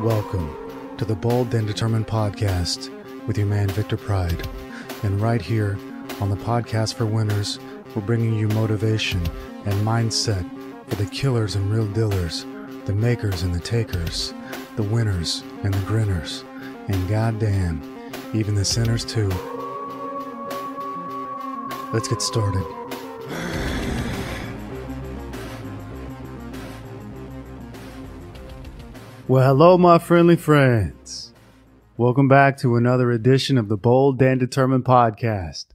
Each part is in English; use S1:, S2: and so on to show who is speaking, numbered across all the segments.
S1: Welcome to the Bold and Determined Podcast with your man Victor Pride. And right here on the Podcast for Winners, we're bringing you motivation and mindset for the killers and real dealers, the makers and the takers, the winners and the grinners, and goddamn, even the sinners too. Let's get started. Well, hello, my friendly friends. Welcome back to another edition of the Bold and Determined Podcast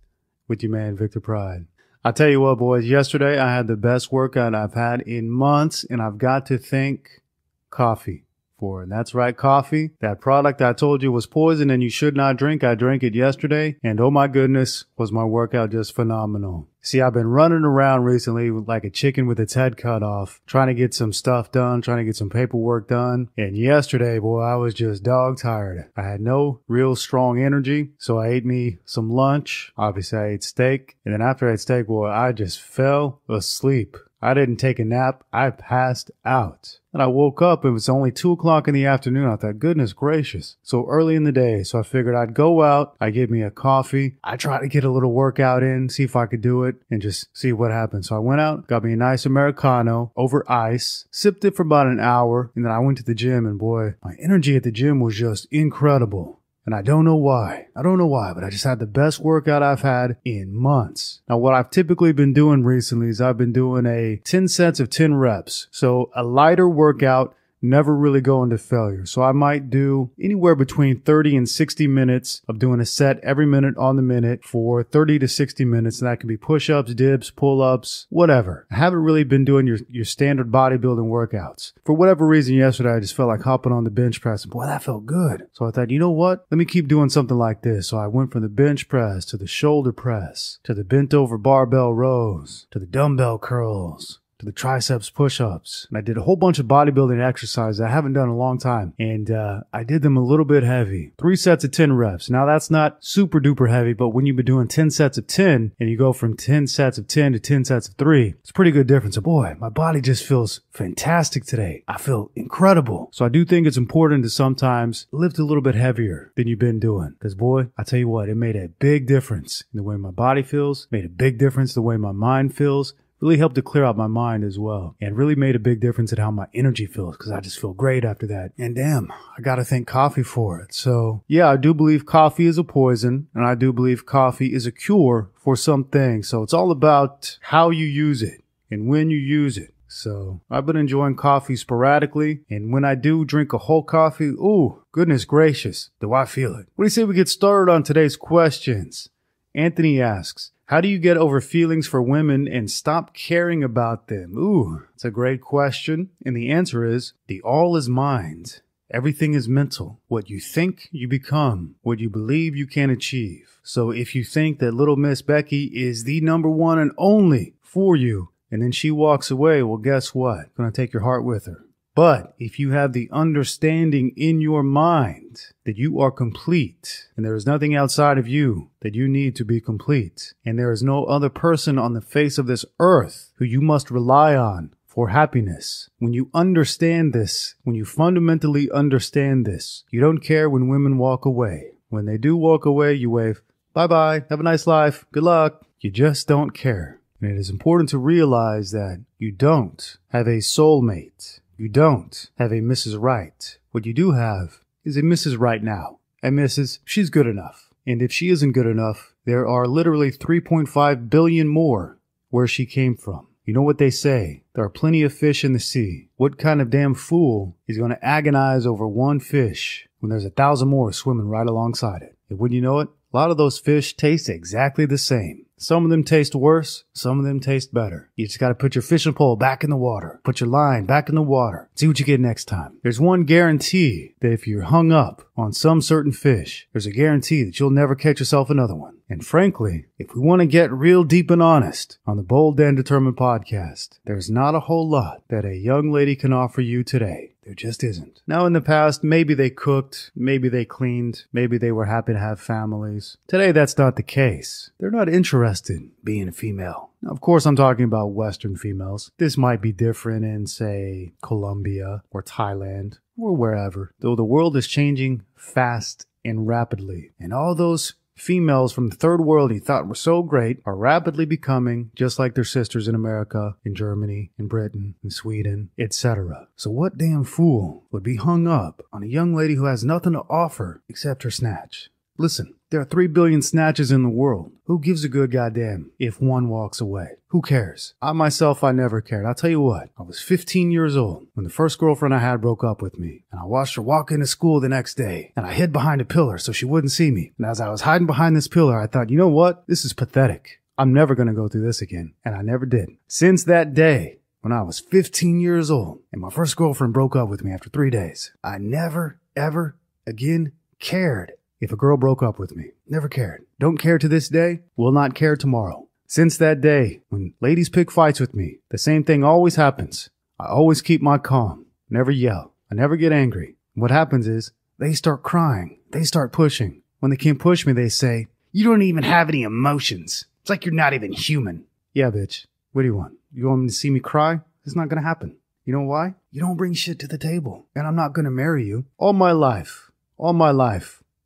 S1: with your man, Victor Pride. I'll tell you what, boys, yesterday I had the best workout I've had in months, and I've got to thank coffee for it. And that's right, coffee. That product I told you was poison and you should not drink. I drank it yesterday, and oh my goodness, was my workout just phenomenal. See, I've been running around recently like a chicken with its head cut off, trying to get some stuff done, trying to get some paperwork done. And yesterday, boy, I was just dog tired. I had no real strong energy, so I ate me some lunch. Obviously, I ate steak. And then after I ate steak, boy, I just fell asleep. I didn't take a nap. I passed out. And I woke up. It was only 2 o'clock in the afternoon. I thought, goodness gracious. So early in the day. So I figured I'd go out. I get me a coffee. I tried to get a little workout in, see if I could do it, and just see what happened. So I went out, got me a nice Americano over ice, sipped it for about an hour, and then I went to the gym. And boy, my energy at the gym was just incredible. And I don't know why. But I just had the best workout I've had in months. Now, what I've typically been doing recently is I've been doing a 10 sets of 10 reps. So a lighter workout, never really go into failure. So I might do anywhere between 30 and 60 minutes of doing a set every minute on the minute for 30 to 60 minutes. And that can be push-ups, dips, pull-ups, whatever. I haven't really been doing your standard bodybuilding workouts. For whatever reason, yesterday I just felt like hopping on the bench press. And boy, that felt good. So I thought, you know what? Let me keep doing something like this. So I went from the bench press to the shoulder press, to the bent over barbell rows, to the dumbbell curls, to the triceps push-ups. And I did a whole bunch of bodybuilding exercises I haven't done in a long time. And I did them a little bit heavy. 3 sets of 10 reps. Now that's not super duper heavy, but when you've been doing 10 sets of 10 and you go from 10 sets of 10 to 10 sets of 3, it's a pretty good difference. So boy, my body just feels fantastic today. I feel incredible. So I do think it's important to sometimes lift a little bit heavier than you've been doing. Because boy, I tell you what, it made a big difference in the way my body feels, made a big difference in the way my mind feels. Really helped to clear out my mind as well. And really made a big difference in how my energy feels, because I just feel great after that. And damn, I gotta thank coffee for it. So yeah, I do believe coffee is a poison, and I do believe coffee is a cure for some things. So it's all about how you use it and when you use it. So I've been enjoying coffee sporadically, and when I do drink a whole coffee, ooh, goodness gracious, do I feel it. What do you say we get started on today's questions? Anthony asks, how do you get over feelings for women and stop caring about them? Ooh, it's a great question. And the answer is, the all is mind. Everything is mental. What you think, you become. What you believe, you can achieve. So if you think that little Miss Becky is the number one and only for you, and then she walks away, well, guess what? Gonna take your heart with her. But if you have the understanding in your mind that you are complete and there is nothing outside of you that you need to be complete, and there is no other person on the face of this earth who you must rely on for happiness, when you understand this, when you fundamentally understand this, you don't care when women walk away. When they do walk away, you wave, bye-bye, have a nice life, good luck. You just don't care. And it is important to realize that you don't have a soulmate. You don't have a Mrs. Right. What you do have is a Mrs. Right now. And Mrs., she's good enough. And if she isn't good enough, there are literally 3.5 billion more where she came from. You know what they say? There are plenty of fish in the sea. What kind of damn fool is going to agonize over one fish when there's 1,000 more swimming right alongside it? And wouldn't you know it? A lot of those fish taste exactly the same. Some of them taste worse, some of them taste better. You just gotta put your fishing pole back in the water. Put your line back in the water. See what you get next time. There's one guarantee that if you're hung up on some certain fish, there's a guarantee that you'll never catch yourself another one. And frankly, if we want to get real deep and honest on the Bold and Determined Podcast, there's not a whole lot that a young lady can offer you today. There just isn't. Now, in the past, maybe they cooked, maybe they cleaned, maybe they were happy to have families. Today, that's not the case. They're not interested being a female. Now, of course, I'm talking about Western females. This might be different in, say, Colombia or Thailand or wherever, though the world is changing fast and rapidly. And all those females from the third world you thought were so great are rapidly becoming just like their sisters in America, in Germany, in Britain, in Sweden, etc. So what damn fool would be hung up on a young lady who has nothing to offer except her snatch? Listen, there are 3 billion snatches in the world. Who gives a good goddamn if one walks away? Who cares? I never cared. I'll tell you what, I was 15 years old when the first girlfriend I had broke up with me. And I watched her walk into school the next day. And I hid behind a pillar so she wouldn't see me. And as I was hiding behind this pillar, I thought, you know what? This is pathetic. I'm never going to go through this again. And I never did. Since that day, when I was 15 years old, and my first girlfriend broke up with me after 3 days, I never, ever again cared if a girl broke up with me. Never cared. Don't care to this day. Will not care tomorrow. Since that day, when ladies pick fights with me, the same thing always happens. I always keep my calm. Never yell. I never get angry. What happens is, they start crying. They start pushing. When they can't push me, they say, "You don't even have any emotions. It's like you're not even human." Yeah, bitch. What do you want? You want me to see me cry? It's not gonna happen. You know why? You don't bring shit to the table. And I'm not gonna marry you. All my life.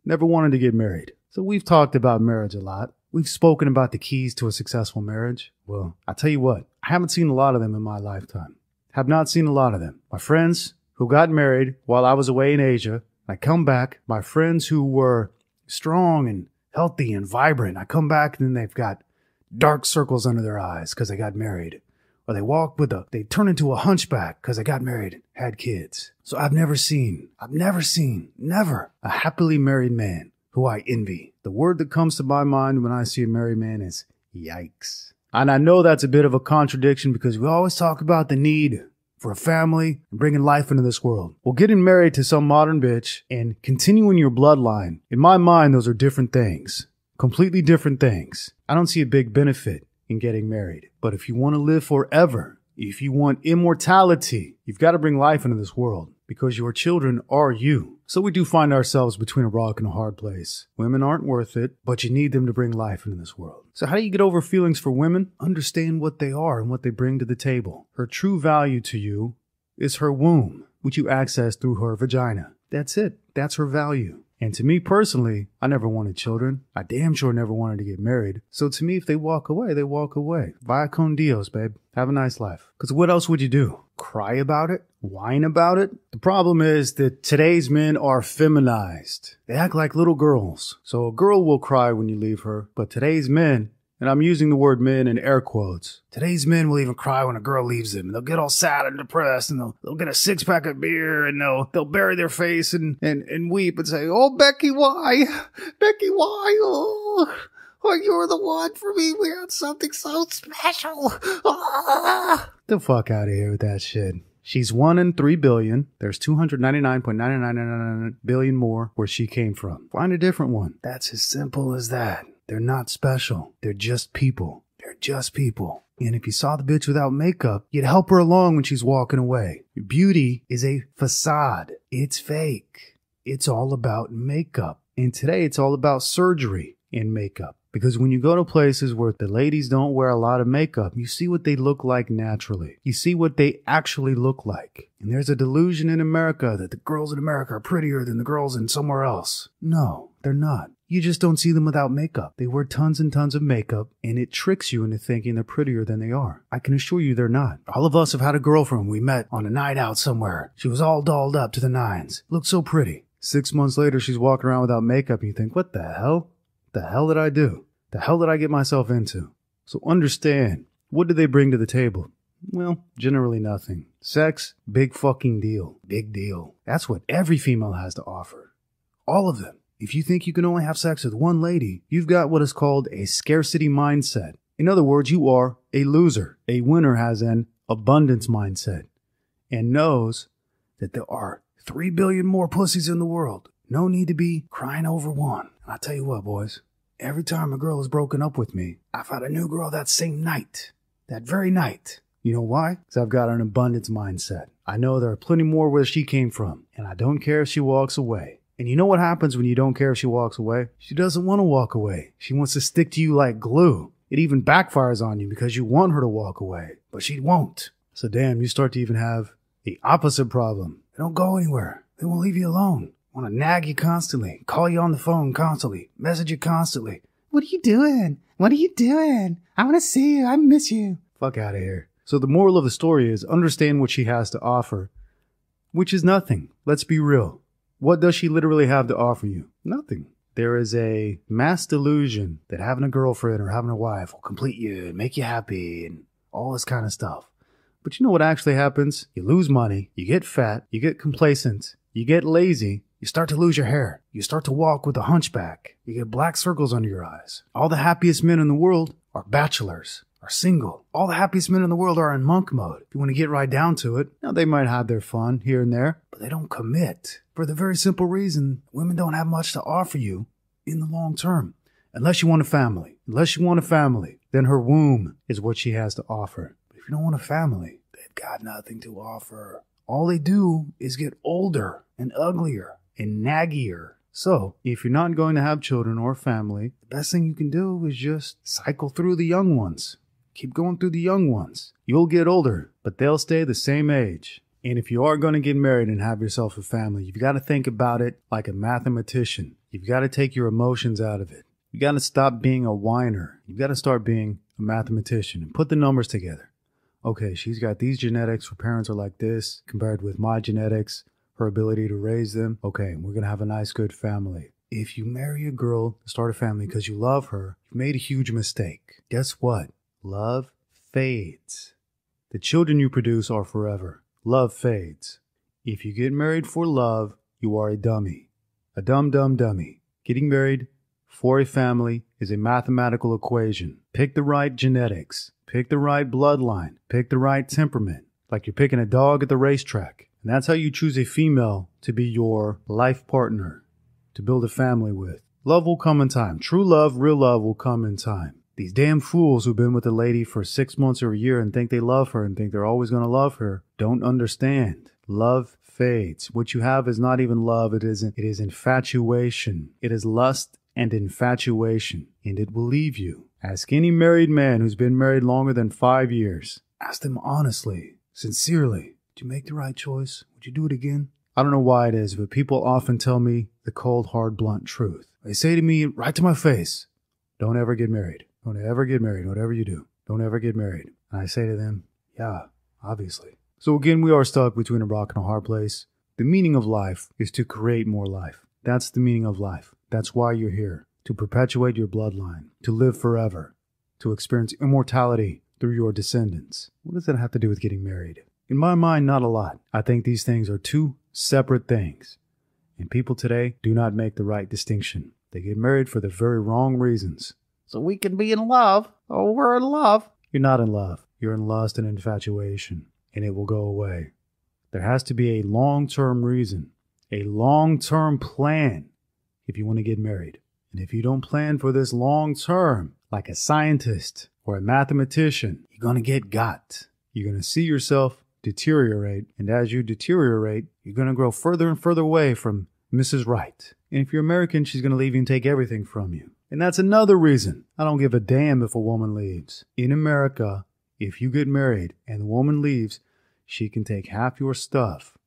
S1: Never wanted to get married. So we've talked about marriage a lot. We've spoken about the keys to a successful marriage. Well, I tell you what, I haven't seen a lot of them in my lifetime. Have not seen a lot of them. My friends who got married while I was away in Asia, I come back. My friends who were strong and healthy and vibrant, I come back and then they've got dark circles under their eyes because they got married. Or they turn into a hunchback because they got married and had kids. So I've never seen a happily married man who I envy. The word that comes to my mind when I see a married man is yikes. And I know that's a bit of a contradiction because we always talk about the need for a family and bringing life into this world. Well, getting married to some modern bitch and continuing your bloodline, in my mind, those are different things. Completely different things. I don't see a big benefit in getting married. But if you want to live forever, if you want immortality, you've got to bring life into this world because your children are you. So we do find ourselves between a rock and a hard place. Women aren't worth it, but you need them to bring life into this world. So how do you get over feelings for women? Understand what they are and what they bring to the table. Her true value to you is her womb, which you access through her vagina. That's it. That's her value. And to me personally, I never wanted children. I damn sure never wanted to get married. So to me, if they walk away, they walk away. Vaya con Dios, babe. Have a nice life. Because what else would you do? Cry about it? Whine about it? The problem is that today's men are feminized. They act like little girls. So a girl will cry when you leave her. But today's men, and I'm using the word men in air quotes, today's men will even cry when a girl leaves them. And they'll get all sad and depressed, and they'll get a 6-pack of beer, and they'll bury their face and weep and say, "Oh, Becky, why? Becky, why? Oh, you're the one for me. We had something so special." Ah. The fuck out of here with that shit. She's 1 in 3 billion. There's 299.999 billion more where she came from. Find a different one. That's as simple as that. They're not special. They're just people. They're just people. And if you saw the bitch without makeup, you'd help her along when she's walking away. Beauty is a facade. It's fake. It's all about makeup. And today it's all about surgery and makeup. Because when you go to places where the ladies don't wear a lot of makeup, you see what they look like naturally. You see what they actually look like. And there's a delusion in America that the girls in America are prettier than the girls in somewhere else. No, they're not. You just don't see them without makeup. They wear tons and tons of makeup, and it tricks you into thinking they're prettier than they are. I can assure you they're not. All of us have had a girlfriend we met on a night out somewhere. She was all dolled up to the nines. Looked so pretty. 6 months later, she's walking around without makeup, and you think, what the hell? The hell did I do? The hell did I get myself into? So understand, what do they bring to the table? Well, generally nothing. Sex, big fucking deal. Big deal. That's what every female has to offer. All of them. If you think you can only have sex with one lady, you've got what is called a scarcity mindset. In other words, you are a loser. A winner has an abundance mindset and knows that there are 3 billion more pussies in the world. No need to be crying over one. And I'll tell you what, boys. Every time a girl has broken up with me, I've had a new girl that same night. That very night. You know why? Because I've got an abundance mindset. I know there are plenty more where she came from. And I don't care if she walks away. And you know what happens when you don't care if she walks away? She doesn't want to walk away. She wants to stick to you like glue. It even backfires on you because you want her to walk away, but she won't. So damn, you start to even have the opposite problem. They don't go anywhere. They won't leave you alone. Want to nag you constantly, call you on the phone constantly, message you constantly. What are you doing? What are you doing? I want to see you. I miss you. Fuck out of here. So the moral of the story is understand what she has to offer, which is nothing. Let's be real. What does she literally have to offer you? Nothing. There is a mass delusion that having a girlfriend or having a wife will complete you and make you happy and all this kind of stuff. But you know what actually happens? You lose money, you get fat, you get complacent, you get lazy, you start to lose your hair, you start to walk with a hunchback, you get black circles under your eyes. All the happiest men in the world are bachelors, are single. All the happiest men in the world are in monk mode. If you want to get right down to it, now they might have their fun here and there, but they don't commit. For the very simple reason, women don't have much to offer you in the long term. Unless you want a family. Unless you want a family, then her womb is what she has to offer. But if you don't want a family, they've got nothing to offer. All they do is get older and uglier and naggier. So, if you're not going to have children or family, the best thing you can do is just cycle through the young ones. Keep going through the young ones. You'll get older, but they'll stay the same age. And if you are going to get married and have yourself a family, you've got to think about it like a mathematician. You've got to take your emotions out of it. You got to stop being a whiner. You've got to start being a mathematician and put the numbers together. Okay, she's got these genetics. Her parents are like this compared with my genetics, her ability to raise them. Okay, we're going to have a nice, good family. If you marry a girl to start a family because you love her, you've made a huge mistake. Guess what? Love fades. The children you produce are forever. Love fades. If you get married for love, you are a dummy. A dumb dummy. Getting married for a family is a mathematical equation. Pick the right genetics. Pick the right bloodline. Pick the right temperament. Like you're picking a dog at the racetrack. And that's how you choose a female to be your life partner, to build a family with. Love will come in time. True love, real love will come in time. These damn fools who've been with a lady for 6 months or a year and think they love her and think they're always going to love her don't understand. Love fades. What you have is not even love. It is infatuation. It is lust and infatuation, and it will leave you. Ask any married man who's been married longer than 5 years. Ask them honestly, sincerely. Did you make the right choice? Would you do it again? I don't know why it is, but people often tell me the cold, hard, blunt truth. They say to me right to my face, don't ever get married. Don't ever get married. Whatever you do, don't ever get married. And I say to them, yeah, obviously. So again, we are stuck between a rock and a hard place. The meaning of life is to create more life. That's the meaning of life. That's why you're here. To perpetuate your bloodline. To live forever. To experience immortality through your descendants. What does that have to do with getting married? In my mind, not a lot. I think these things are two separate things. And people today do not make the right distinction. They get married for the very wrong reasons. So we can be in love. Oh, we're in love. You're not in love. You're in lust and infatuation. And it will go away. There has to be a long-term reason. A long-term plan if you want to get married. And if you don't plan for this long-term, like a scientist or a mathematician, you're going to get got. You're going to see yourself deteriorate. And as you deteriorate, you're going to grow further and further away from Mrs. Right. And if you're American, she's going to leave you and take everything from you. And that's another reason I don't give a damn if a woman leaves. In America, if you get married and the woman leaves, she can take half your stuff.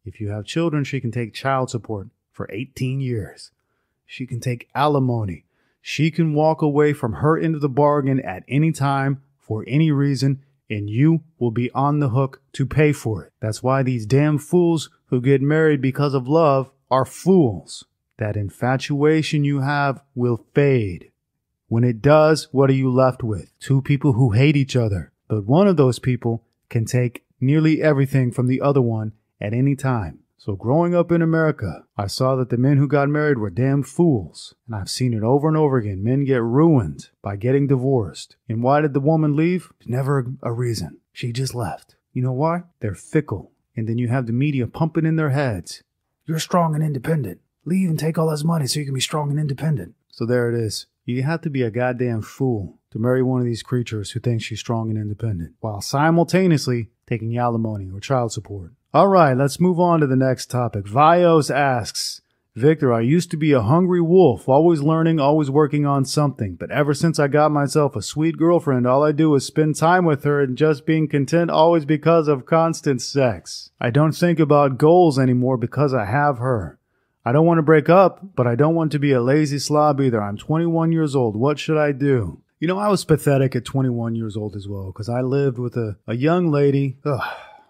S1: If you have children, she can take child support for 18 years. She can take alimony. She can walk away from her end of the bargain at any time for any reason, and you will be on the hook to pay for it. That's why these damn fools who get married because of love are fools. That infatuation you have will fade. When it does, what are you left with? Two people who hate each other. But one of those people can take nearly everything from the other one at any time. So growing up in America, I saw that the men who got married were damn fools. And I've seen it over and over again. Men get ruined by getting divorced. And why did the woman leave? Never a reason. She just left. You know why? They're fickle. And then you have the media pumping in their heads. You're strong and independent. Leave and take all this money so you can be strong and independent. So there it is. You have to be a goddamn fool to marry one of these creatures who thinks she's strong and independent, while simultaneously taking alimony or child support. All right, let's move on to the next topic. Vios asks, Victor, I used to be a hungry wolf, always learning, always working on something. But ever since I got myself a sweet girlfriend, all I do is spend time with her and just being content always because of constant sex. I don't think about goals anymore because I have her. I don't want to break up, but I don't want to be a lazy slob either. I'm 21 years old. What should I do? You know, I was pathetic at 21 years old as well because I lived with a young lady. Ugh.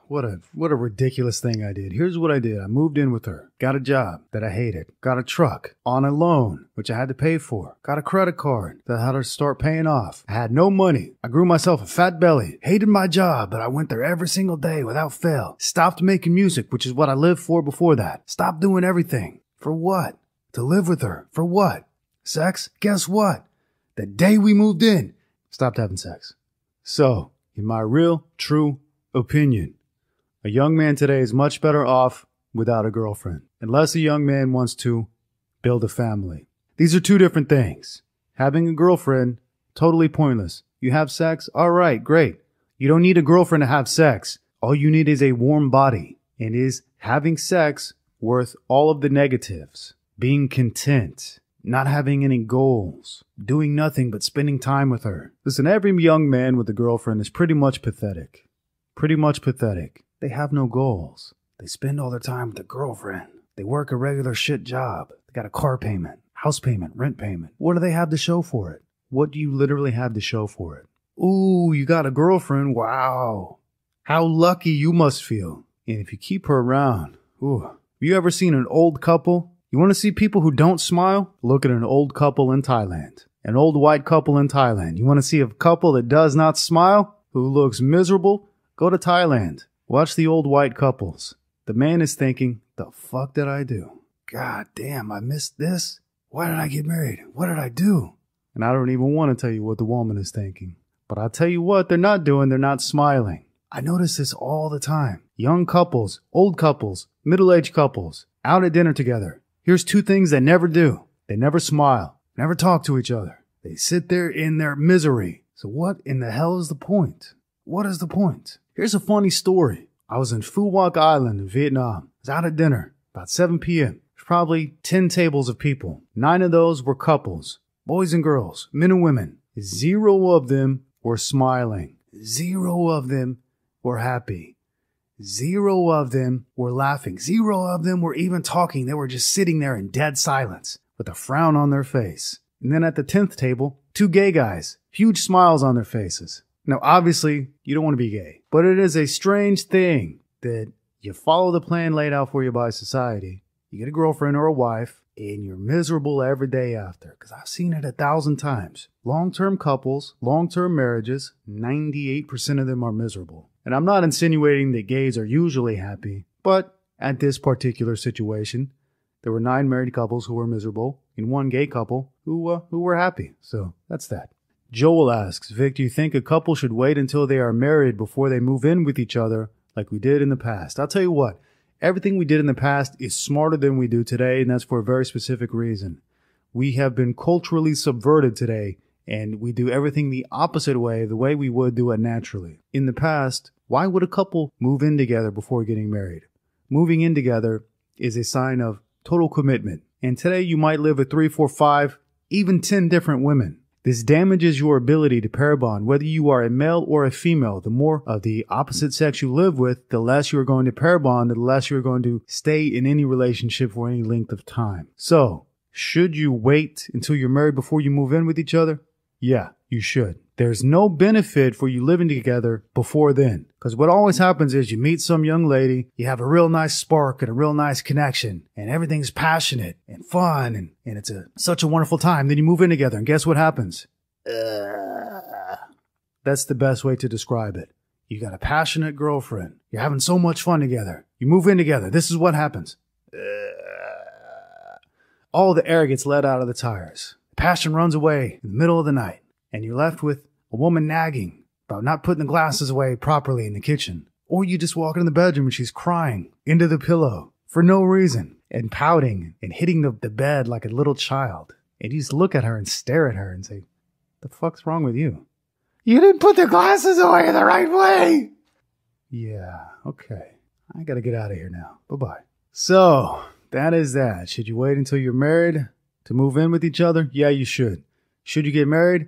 S1: What a ridiculous thing I did. Here's what I did. I moved in with her, got a job that I hated, got a truck on a loan, which I had to pay for, got a credit card that I had to start paying off. I had no money. I grew myself a fat belly, hated my job, but I went there every single day without fail. Stopped making music, which is what I lived for before that. Stopped doing everything. For what? To live with her. For what? Sex? Guess what? The day we moved in, stopped having sex. So, in my real, true opinion, a young man today is much better off without a girlfriend, unless a young man wants to build a family. These are two different things. Having a girlfriend, totally pointless. You have sex? All right, great. You don't need a girlfriend to have sex. All you need is a warm body. And is having sex worth all of the negatives? Being content, not having any goals, doing nothing but spending time with her. Listen, every young man with a girlfriend is pretty much pathetic. Pretty much pathetic. They have no goals. They spend all their time with their girlfriend. They work a regular shit job. They got a car payment, house payment, rent payment. What do they have to show for it? What do you literally have to show for it? Ooh, you got a girlfriend. Wow. How lucky you must feel. And if you keep her around, ooh. Have you ever seen an old couple? You want to see people who don't smile? Look at an old couple in Thailand. An old white couple in Thailand. You want to see a couple that does not smile? Who looks miserable? Go to Thailand. Watch the old white couples. The man is thinking, the fuck did I do? God damn, I missed this. Why did I get married? What did I do? And I don't even want to tell you what the woman is thinking. But I'll tell you what they're not doing. They're not smiling. I notice this all the time. Young couples, old couples, middle-aged couples, out at dinner together. Here's two things they never do. They never smile, never talk to each other. They sit there in their misery. So what in the hell is the point? What is the point? Here's a funny story. I was in Phu Quoc Island in Vietnam. I was out at dinner, about 7 p.m. There's probably 10 tables of people. 9 of those were couples, boys and girls, men and women. 0 of them were smiling. 0 of them were happy. 0 of them were laughing. 0 of them were even talking. They were just sitting there in dead silence with a frown on their face. And then at the 10th table, 2 gay guys, huge smiles on their faces. Now, obviously, you don't want to be gay, but it is a strange thing that you follow the plan laid out for you by society. You get a girlfriend or a wife, and you're miserable every day after, because I've seen it 1,000 times. Long-term couples, long-term marriages, 98% of them are miserable. And I'm not insinuating that gays are usually happy, but at this particular situation, there were 9 married couples who were miserable and 1 gay couple who were happy. So that's that. Joel asks, Vic, do you think a couple should wait until they are married before they move in with each other like we did in the past? I'll tell you what, everything we did in the past is smarter than we do today, and that's for a very specific reason. We have been culturally subverted today, and we do everything the opposite way, the way we would do it naturally. In the past, why would a couple move in together before getting married? Moving in together is a sign of total commitment. And today you might live with 3, 4, 5, even 10 different women. This damages your ability to pair bond. Whether you are a male or a female, the more of the opposite sex you live with, the less you're going to pair bond, the less you're going to stay in any relationship for any length of time. So, should you wait until you're married before you move in with each other? Yeah, you should. There's no benefit for you living together before then. Because what always happens is you meet some young lady, you have a real nice spark and a real nice connection, and everything's passionate and fun, and it's such a wonderful time. Then you move in together, and guess what happens? That's the best way to describe it. You got a passionate girlfriend. You're having so much fun together. You move in together. This is what happens. All the air gets let out of the tires. Passion runs away in the middle of the night, and you're left with a woman nagging about not putting the glasses away properly in the kitchen. Or you just walk in the bedroom and she's crying into the pillow for no reason and pouting and hitting the bed like a little child. And you just look at her and stare at her and say, the fuck's wrong with you? You didn't put the glasses away the right way. Yeah, okay. I gotta get out of here now. Bye-bye. So, that is that. Should you wait until you're married to move in with each other? Yeah, you should. Should you get married?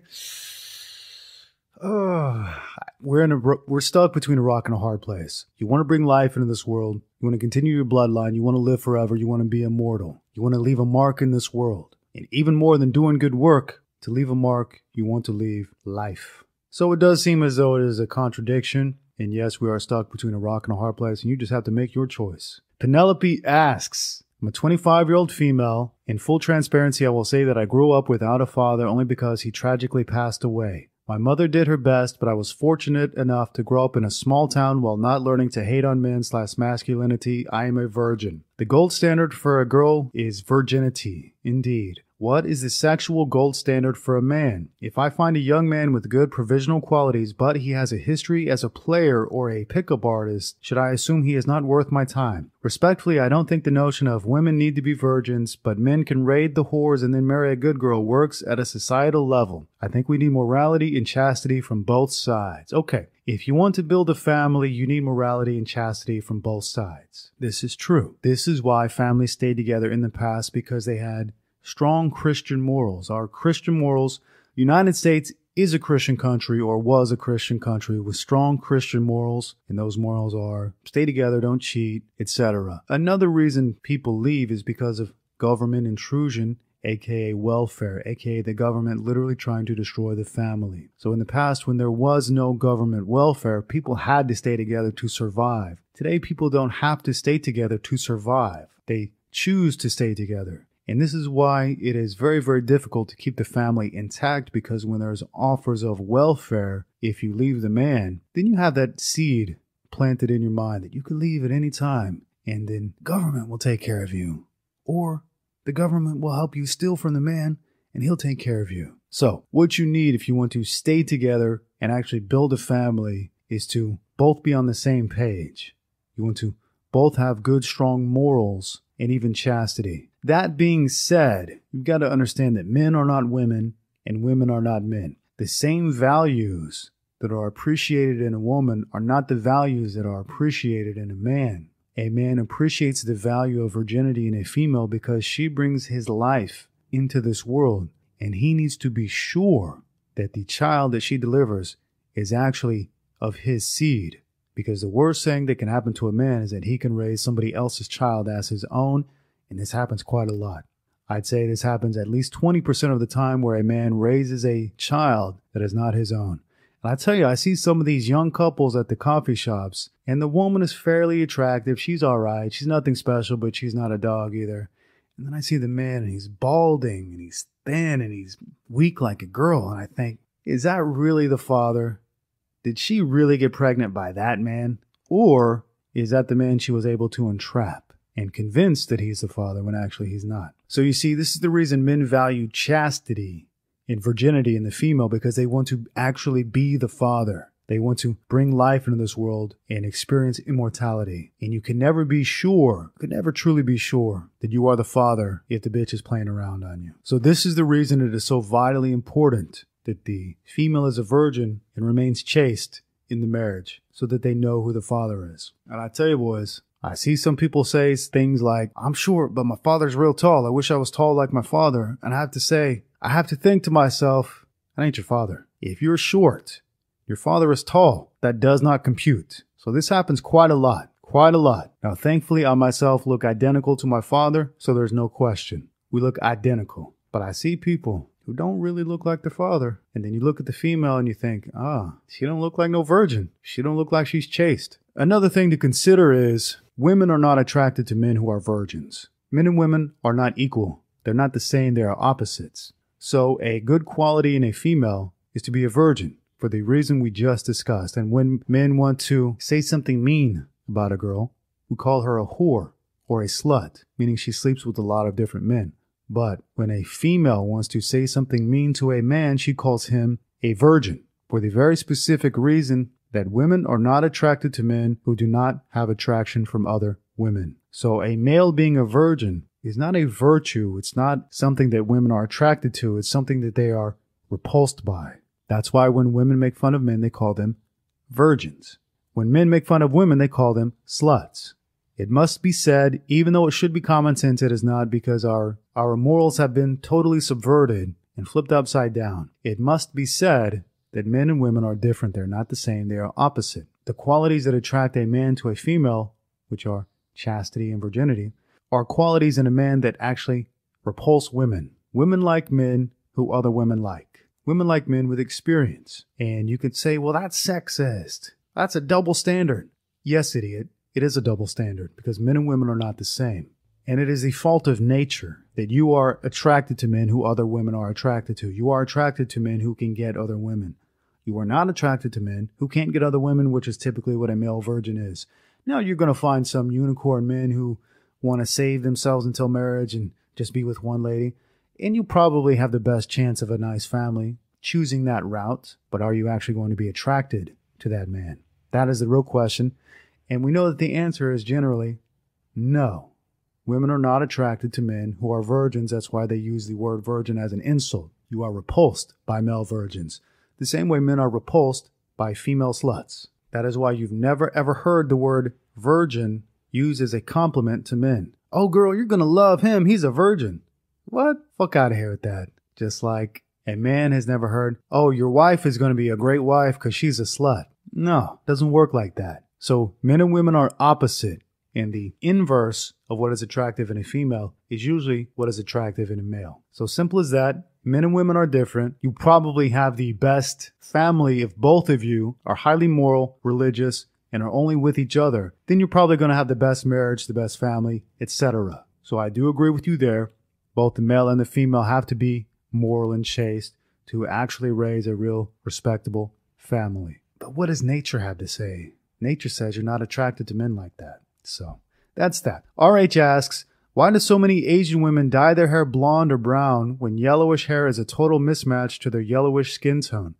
S1: We're stuck between a rock and a hard place. You want to bring life into this world. You want to continue your bloodline. You want to live forever. You want to be immortal. You want to leave a mark in this world. And even more than doing good work, to leave a mark, you want to leave life. So it does seem as though it is a contradiction. And yes, we are stuck between a rock and a hard place, and you just have to make your choice. Penelope asks, I'm a 25-year-old female. In full transparency, I will say that I grew up without a father only because he tragically passed away. My mother did her best, but I was fortunate enough to grow up in a small town while not learning to hate on men/masculinity. I am a virgin. The gold standard for a girl is virginity. Indeed. What is the sexual gold standard for a man? If I find a young man with good provisional qualities, but he has a history as a player or a pickup artist, should I assume he is not worth my time? Respectfully, I don't think the notion of women need to be virgins, but men can raid the whores and then marry a good girl works at a societal level. I think we need morality and chastity from both sides. Okay, if you want to build a family, you need morality and chastity from both sides. This is true. This is why families stayed together in the past, because they had strong Christian morals. Our Christian morals, United States is a Christian country, or was a Christian country with strong Christian morals, and those morals are stay together, don't cheat, etc. Another reason people leave is because of government intrusion, aka welfare, aka the government literally trying to destroy the family. So in the past, when there was no government welfare, people had to stay together to survive. Today, people don't have to stay together to survive. They choose to stay together. And this is why it is very, very difficult to keep the family intact, because when there's offers of welfare, if you leave the man, then you have that seed planted in your mind that you could leave at any time, and then government will take care of you. Or the government will help you steal from the man, and he'll take care of you. So what you need if you want to stay together and actually build a family is to both be on the same page. You want to both have good, strong morals and even chastity. That being said, you've got to understand that men are not women and women are not men. The same values that are appreciated in a woman are not the values that are appreciated in a man. A man appreciates the value of virginity in a female because she brings his life into this world, and he needs to be sure that the child that she delivers is actually of his seed. Because the worst thing that can happen to a man is that he can raise somebody else's child as his own, and this happens quite a lot. I'd say this happens at least 20% of the time, where a man raises a child that is not his own. And I tell you, I see some of these young couples at the coffee shops, and the woman is fairly attractive. She's all right. She's nothing special, but she's not a dog either. And then I see the man, and he's balding, and he's thin, and he's weak like a girl. And I think, is that really the father? Did she really get pregnant by that man? Or is that the man she was able to entrap and convince that he's the father when actually he's not? So you see, this is the reason men value chastity and virginity in the female, because they want to actually be the father. They want to bring life into this world and experience immortality. And you can never be sure, could never truly be sure that you are the father if the bitch is playing around on you. So this is the reason it is so vitally important that the female is a virgin and remains chaste in the marriage, so that they know who the father is. And I tell you, boys, I see some people say things like, I'm short, but my father's real tall. I wish I was tall like my father. And I have to say, I have to think to myself, that ain't your father. If you're short, your father is tall. That does not compute. So this happens quite a lot. Quite a lot. Now, thankfully, I myself look identical to my father, so there's no question. We look identical. But I see people who don't really look like their father. And then you look at the female and you think, she don't look like no virgin. She don't look like she's chaste. Another thing to consider is women are not attracted to men who are virgins. Men and women are not equal. They're not the same. They are opposites. So a good quality in a female is to be a virgin, for the reason we just discussed. And when men want to say something mean about a girl, we call her a whore or a slut, meaning she sleeps with a lot of different men. But when a female wants to say something mean to a man, she calls him a virgin, for the very specific reason that women are not attracted to men who do not have attraction from other women. So a male being a virgin is not a virtue. It's not something that women are attracted to. It's something that they are repulsed by. That's why when women make fun of men, they call them virgins. When men make fun of women, they call them sluts. It must be said, even though it should be common sense, it is not, because our morals have been totally subverted and flipped upside down. It must be said that men and women are different. They're not the same. They are opposite. The qualities that attract a man to a female, which are chastity and virginity, are qualities in a man that actually repulse women. Women like men who other women like. Women like men with experience. And you could say, well, that's sexist. That's a double standard. Yes, idiot. It is a double standard because men and women are not the same. And it is the fault of nature that you are attracted to men who other women are attracted to. You are attracted to men who can get other women. You are not attracted to men who can't get other women, which is typically what a male virgin is. Now you're going to find some unicorn men who want to save themselves until marriage and just be with one lady. And you probably have the best chance of a nice family choosing that route. But are you actually going to be attracted to that man? That is the real question. And we know that the answer is generally no. Women are not attracted to men who are virgins. That's why they use the word virgin as an insult. You are repulsed by male virgins. The same way men are repulsed by female sluts. That is why you've never ever heard the word virgin used as a compliment to men. Oh girl, you're going to love him. He's a virgin. What? Fuck out of here with that. Just like a man has never heard, oh, your wife is going to be a great wife because she's a slut. No, it doesn't work like that. So men and women are opposite. And the inverse of what is attractive in a female is usually what is attractive in a male. So simple as that. Men and women are different. You probably have the best family if both of you are highly moral, religious, and are only with each other. Then you're probably going to have the best marriage, the best family, etc. So I do agree with you there. Both the male and the female have to be moral and chaste to actually raise a real respectable family. But what does nature have to say? Nature says you're not attracted to men like that. So that's that. RH asks, why do so many Asian women dye their hair blonde or brown when yellowish hair is a total mismatch to their yellowish skin tone?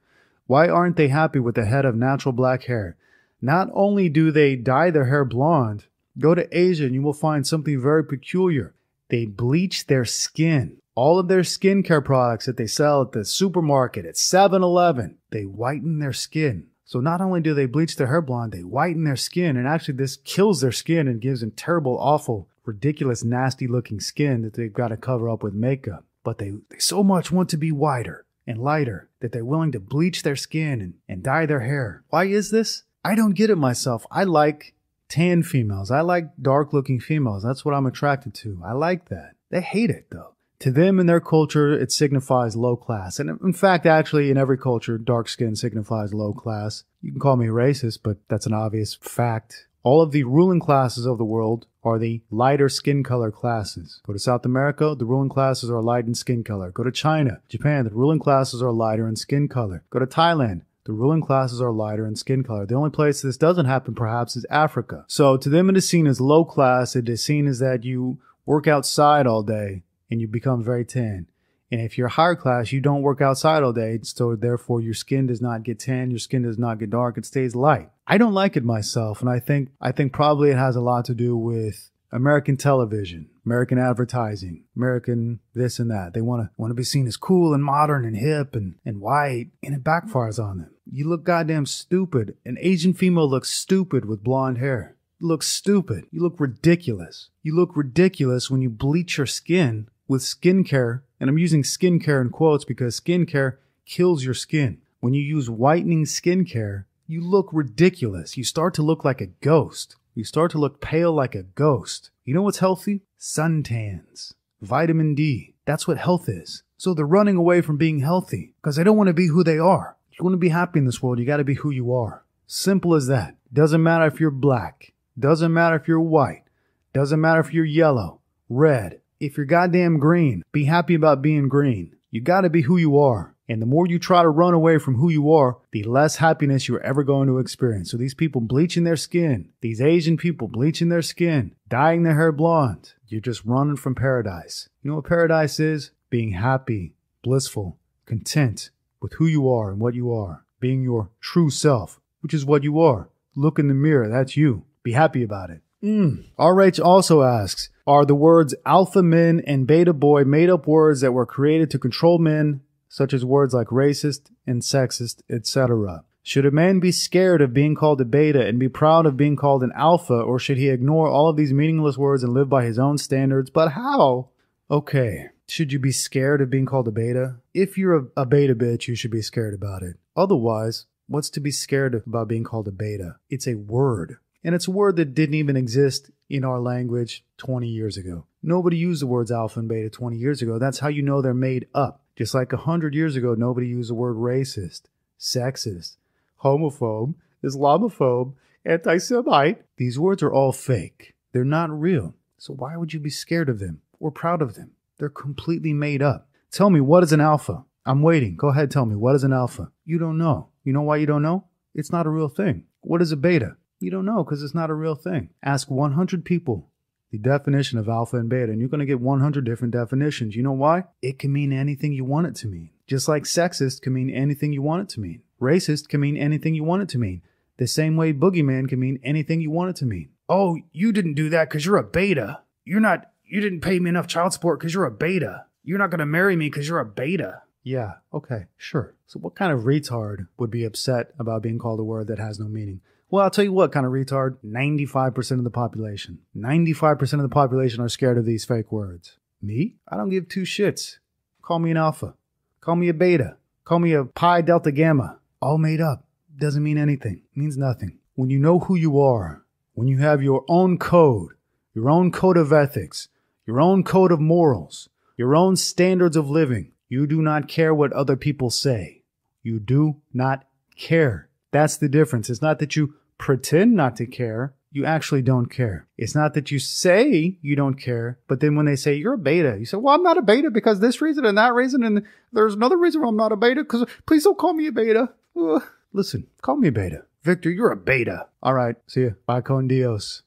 S1: Why aren't they happy with the head of natural black hair? Not only do they dye their hair blonde, go to Asia and you will find something very peculiar. They bleach their skin. All of their skincare products that they sell at the supermarket, at 7-Eleven, they whiten their skin. So not only do they bleach their hair blonde, they whiten their skin. And actually this kills their skin and gives them terrible, awful, ridiculous, nasty looking skin that they've got to cover up with makeup. But they so much want to be whiter and lighter that they're willing to bleach their skin and dye their hair. Why is this? I don't get it myself. I like tan females. I like dark looking females. That's what I'm attracted to. I like that. They hate it though. To them in their culture, it signifies low class. And in fact, actually, in every culture, dark skin signifies low class. You can call me racist, but that's an obvious fact. All of the ruling classes of the world are the lighter skin color classes. Go to South America, the ruling classes are light in skin color. Go to China, Japan, the ruling classes are lighter in skin color. Go to Thailand, the ruling classes are lighter in skin color. The only place this doesn't happen, perhaps, is Africa. So to them, it is seen as low class. It is seen as that you work outside all day and you become very tan. And if you're higher class, you don't work outside all day, so therefore your skin does not get tan, your skin does not get dark, it stays light. I don't like it myself, and I think probably it has a lot to do with American television, American advertising, American this and that. They want to be seen as cool and modern and hip and white, and it backfires on them. You look goddamn stupid. An Asian female looks stupid with blonde hair. You look stupid. You look ridiculous. You look ridiculous when you bleach your skin with skincare, and I'm using skincare in quotes because skincare kills your skin. When you use whitening skincare, you look ridiculous. You start to look like a ghost. You start to look pale like a ghost. You know what's healthy? Suntans. Vitamin D. That's what health is. So they're running away from being healthy because they don't want to be who they are. If you want to be happy in this world, you got to be who you are. Simple as that. Doesn't matter if you're black. Doesn't matter if you're white. Doesn't matter if you're yellow, red. If you're goddamn green, be happy about being green. You got to be who you are. And the more you try to run away from who you are, the less happiness you're ever going to experience. So these people bleaching their skin, these Asian people bleaching their skin, dyeing their hair blonde, you're just running from paradise. You know what paradise is? Being happy, blissful, content with who you are and what you are. Being your true self, which is what you are. Look in the mirror, that's you. Be happy about it. RH also asks, are the words alpha men and beta boy made up words that were created to control men, such as words like racist and sexist, etc.? Should a man be scared of being called a beta and be proud of being called an alpha, or should he ignore all of these meaningless words and live by his own standards? But how? Okay, should you be scared of being called a beta? If you're a beta bitch, you should be scared about it. Otherwise, what's to be scared of about being called a beta? It's a word. And it's a word that didn't even exist in our language 20 years ago. Nobody used the words alpha and beta 20 years ago. That's how you know they're made up. Just like 100 years ago, nobody used the word racist, sexist, homophobe, Islamophobe, anti-Semite. These words are all fake. They're not real. So why would you be scared of them or proud of them? They're completely made up. Tell me, what is an alpha? I'm waiting. Go ahead, tell me, what is an alpha? You don't know. You know why you don't know? It's not a real thing. What is a beta? You don't know because it's not a real thing. Ask 100 people the definition of alpha and beta, and you're going to get 100 different definitions. You know why? It can mean anything you want it to mean. Just like sexist can mean anything you want it to mean. Racist can mean anything you want it to mean. The same way boogeyman can mean anything you want it to mean. Oh, you didn't do that because you're a beta. You didn't pay me enough child support because you're a beta. You're not going to marry me because you're a beta. Yeah, okay, sure. So what kind of retard would be upset about being called a word that has no meaning? Well, I'll tell you what kind of retard. 95% of the population. 95% of the population are scared of these fake words. Me? I don't give two shits. Call me an alpha. Call me a beta. Call me a pi delta gamma. All made up. Doesn't mean anything. Means nothing. When you know who you are, when you have your own code of ethics, your own code of morals, your own standards of living, you do not care what other people say. You do not care. That's the difference. It's not that you pretend not to care. You actually don't care. It's not that you say you don't care, but then when they say you're a beta, you say, well, I'm not a beta because this reason and that reason, and there's another reason why I'm not a beta, because please don't call me a beta. Listen, call me a beta. Victor, you're a beta. All right, see ya. Bye con Dios.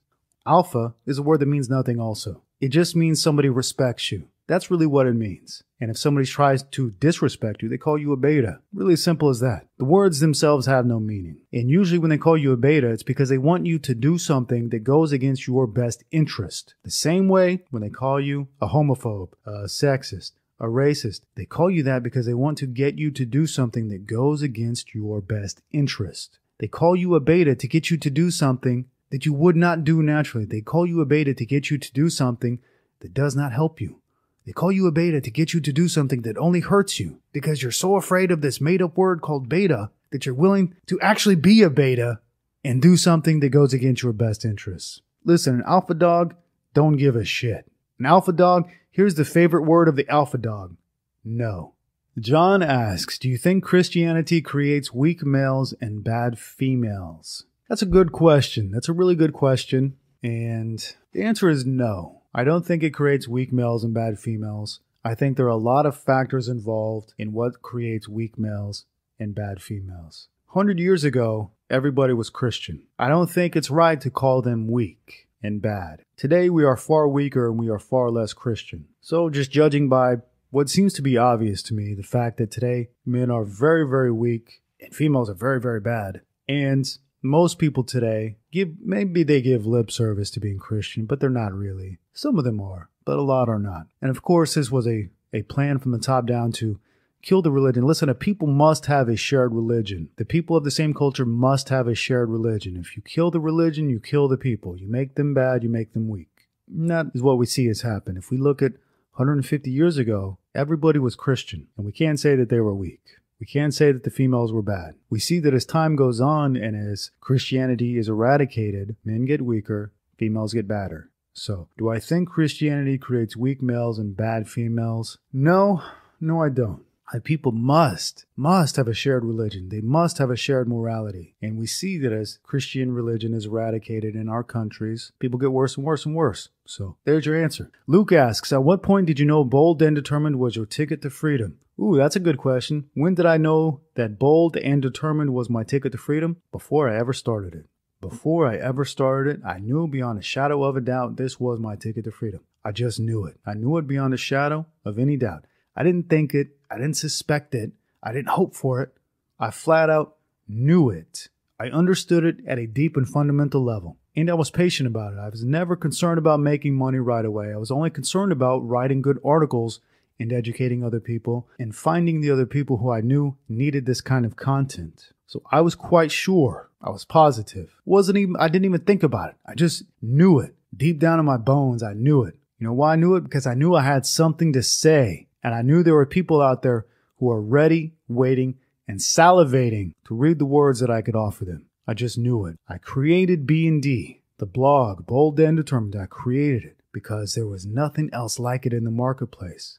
S1: Alpha is a word that means nothing also. It just means somebody respects you. That's really what it means. And if somebody tries to disrespect you, they call you a beta. Really simple as that. The words themselves have no meaning. And usually when they call you a beta, it's because they want you to do something that goes against your best interest. The same way when they call you a homophobe, a sexist, a racist, they call you that because they want to get you to do something that goes against your best interest. They call you a beta to get you to do something that you would not do naturally. They call you a beta to get you to do something that does not help you. They call you a beta to get you to do something that only hurts you because you're so afraid of this made-up word called beta that you're willing to actually be a beta and do something that goes against your best interests. Listen, an alpha dog don't give a shit. An alpha dog, here's the favorite word of the alpha dog. No. John asks, do you think Christianity creates weak males and bad females? That's a good question. That's a really good question. And the answer is no. I don't think it creates weak males and bad females. I think there are a lot of factors involved in what creates weak males and bad females. 100 years ago, everybody was Christian. I don't think it's right to call them weak and bad. Today, we are far weaker and we are far less Christian. So just judging by what seems to be obvious to me, the fact that today men are very, very weak and females are very, very bad. And most people today maybe they give lip service to being Christian, but they're not really. Some of them are, but a lot are not. And of course, this was a plan from the top down to kill the religion. Listen, a people must have a shared religion. The people of the same culture must have a shared religion. If you kill the religion, you kill the people. You make them bad, you make them weak. And that is what we see has happened. If we look at 150 years ago, everybody was Christian, and we can't say that they were weak. We can't say that the females were bad. We see that as time goes on and as Christianity is eradicated, men get weaker, females get badder. So, do I think Christianity creates weak males and bad females? No, I don't. People must have a shared religion. They must have a shared morality. And we see that as Christian religion is eradicated in our countries, people get worse and worse and worse. So, there's your answer. Luke asks, at what point did you know bold and determined was your ticket to freedom? Ooh, that's a good question. When did I know that bold and determined was my ticket to freedom? Before I ever started it. Before I ever started it, I knew beyond a shadow of a doubt this was my ticket to freedom. I just knew it. I knew it beyond a shadow of any doubt. I didn't think it. I didn't suspect it. I didn't hope for it. I flat out knew it. I understood it at a deep and fundamental level. And I was patient about it. I was never concerned about making money right away. I was only concerned about writing good articles and educating other people and finding the other people who I knew needed this kind of content. So I was quite sure, I was positive. I didn't even think about it. I just knew it. Deep down in my bones, I knew it. You know why I knew it? Because I knew I had something to say. And I knew there were people out there who are ready, waiting, and salivating to read the words that I could offer them. I just knew it. I created B&D, the blog, Bold and Determined. I created it because there was nothing else like it in the marketplace.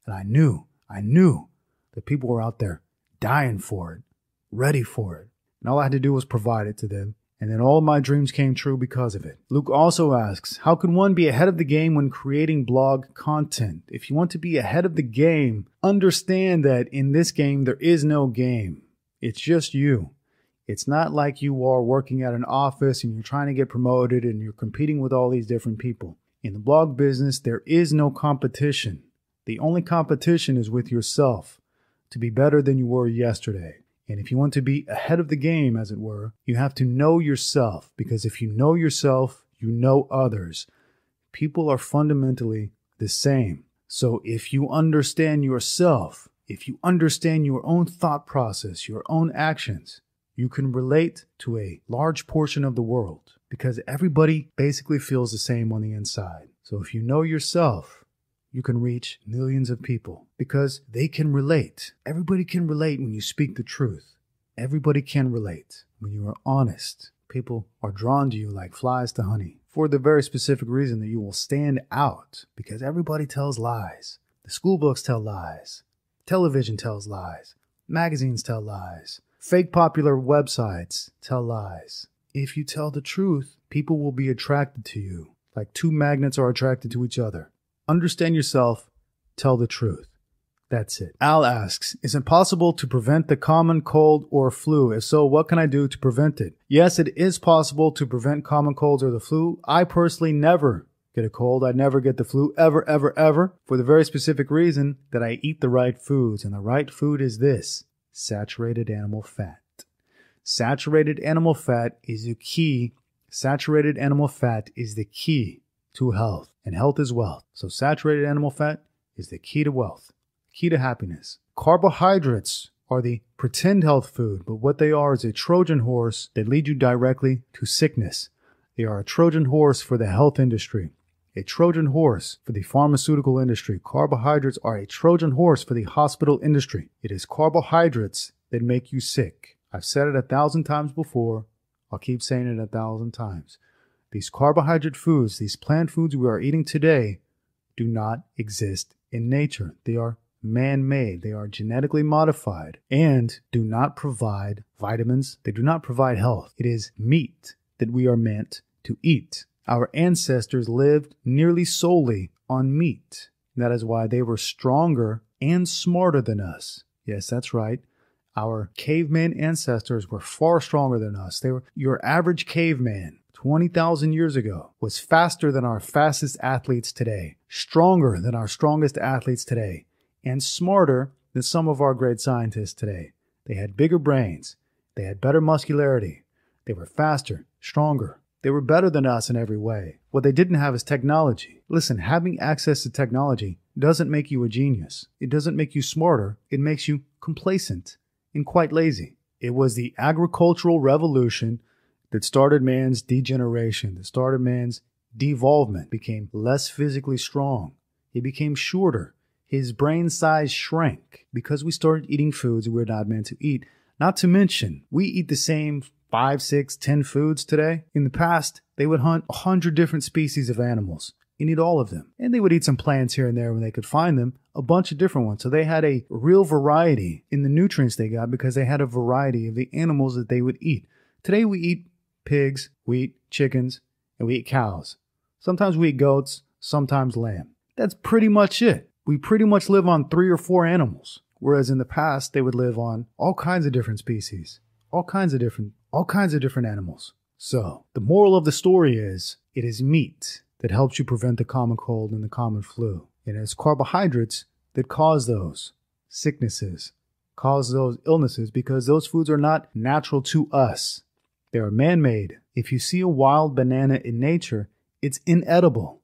S1: And I knew that people were out there dying for it, ready for it. And all I had to do was provide it to them. And then all my dreams came true because of it. Luke also asks, how can one be ahead of the game when creating blog content? If you want to be ahead of the game, understand that in this game, there is no game. It's just you. It's not like you are working at an office and you're trying to get promoted and you're competing with all these different people. In the blog business, there is no competition. The only competition is with yourself to be better than you were yesterday. And if you want to be ahead of the game, as it were, you have to know yourself, because if you know yourself, you know others. People are fundamentally the same. So if you understand yourself, if you understand your own thought process, your own actions, you can relate to a large portion of the world, because everybody basically feels the same on the inside. So if you know yourself, you can reach millions of people because they can relate. Everybody can relate when you speak the truth. Everybody can relate when you are honest. People are drawn to you like flies to honey for the very specific reason that you will stand out, because everybody tells lies. The school books tell lies. Television tells lies. Magazines tell lies. Fake popular websites tell lies. If you tell the truth, people will be attracted to you like two magnets are attracted to each other. Understand yourself, tell the truth. That's it. Al asks, is it possible to prevent the common cold or flu? If so, what can I do to prevent it? Yes, it is possible to prevent common colds or the flu. I personally never get a cold. I never get the flu, ever, ever, ever, for the very specific reason that I eat the right foods. And the right food is this: saturated animal fat. Saturated animal fat is the key. Saturated animal fat is the key to health. And health is wealth. So saturated animal fat is the key to wealth, key to happiness. Carbohydrates are the pretend health food, but what they are is a Trojan horse that lead you directly to sickness. They are a Trojan horse for the health industry, a Trojan horse for the pharmaceutical industry. Carbohydrates are a Trojan horse for the hospital industry. It is carbohydrates that make you sick. I've said it 1,000 times before. I'll keep saying it 1,000 times. These carbohydrate foods, these plant foods we are eating today, do not exist in nature. They are man-made. They are genetically modified and do not provide vitamins. They do not provide health. It is meat that we are meant to eat. Our ancestors lived nearly solely on meat. That is why they were stronger and smarter than us. Yes, that's right. Our caveman ancestors were far stronger than us. Your average caveman 20,000 years ago was faster than our fastest athletes today, stronger than our strongest athletes today, and smarter than some of our great scientists today. They had bigger brains. They had better muscularity. They were faster, stronger. They were better than us in every way. What they didn't have is technology. Listen, having access to technology doesn't make you a genius. It doesn't make you smarter. It makes you complacent and quite lazy. It was the agricultural revolution that started man's degeneration, that started man's devolvement, became less physically strong. He became shorter. His brain size shrank because we started eating foods we're not meant to eat. Not to mention, we eat the same 5, 6, 10 foods today. In the past, they would hunt 100 different species of animals and eat all of them. And they would eat some plants here and there when they could find them, a bunch of different ones. So they had a real variety in the nutrients they got because they had a variety of the animals that they would eat. Today we eat pigs, we eat chickens, and we eat cows. Sometimes we eat goats, sometimes lamb. That's pretty much it. We pretty much live on 3 or 4 animals, whereas in the past they would live on all kinds of different species, all kinds of different animals. So the moral of the story is, it is meat that helps you prevent the common cold and the common flu. It is carbohydrates that cause those sicknesses, cause those illnesses, because those foods are not natural to us. They are man-made. If you see a wild banana in nature, it's inedible.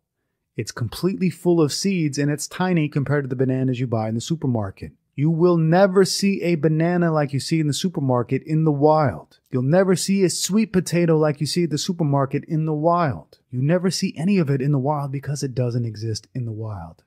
S1: It's completely full of seeds and it's tiny compared to the bananas you buy in the supermarket. You will never see a banana like you see in the supermarket in the wild. You'll never see a sweet potato like you see at the supermarket in the wild. You never see any of it in the wild because it doesn't exist in the wild.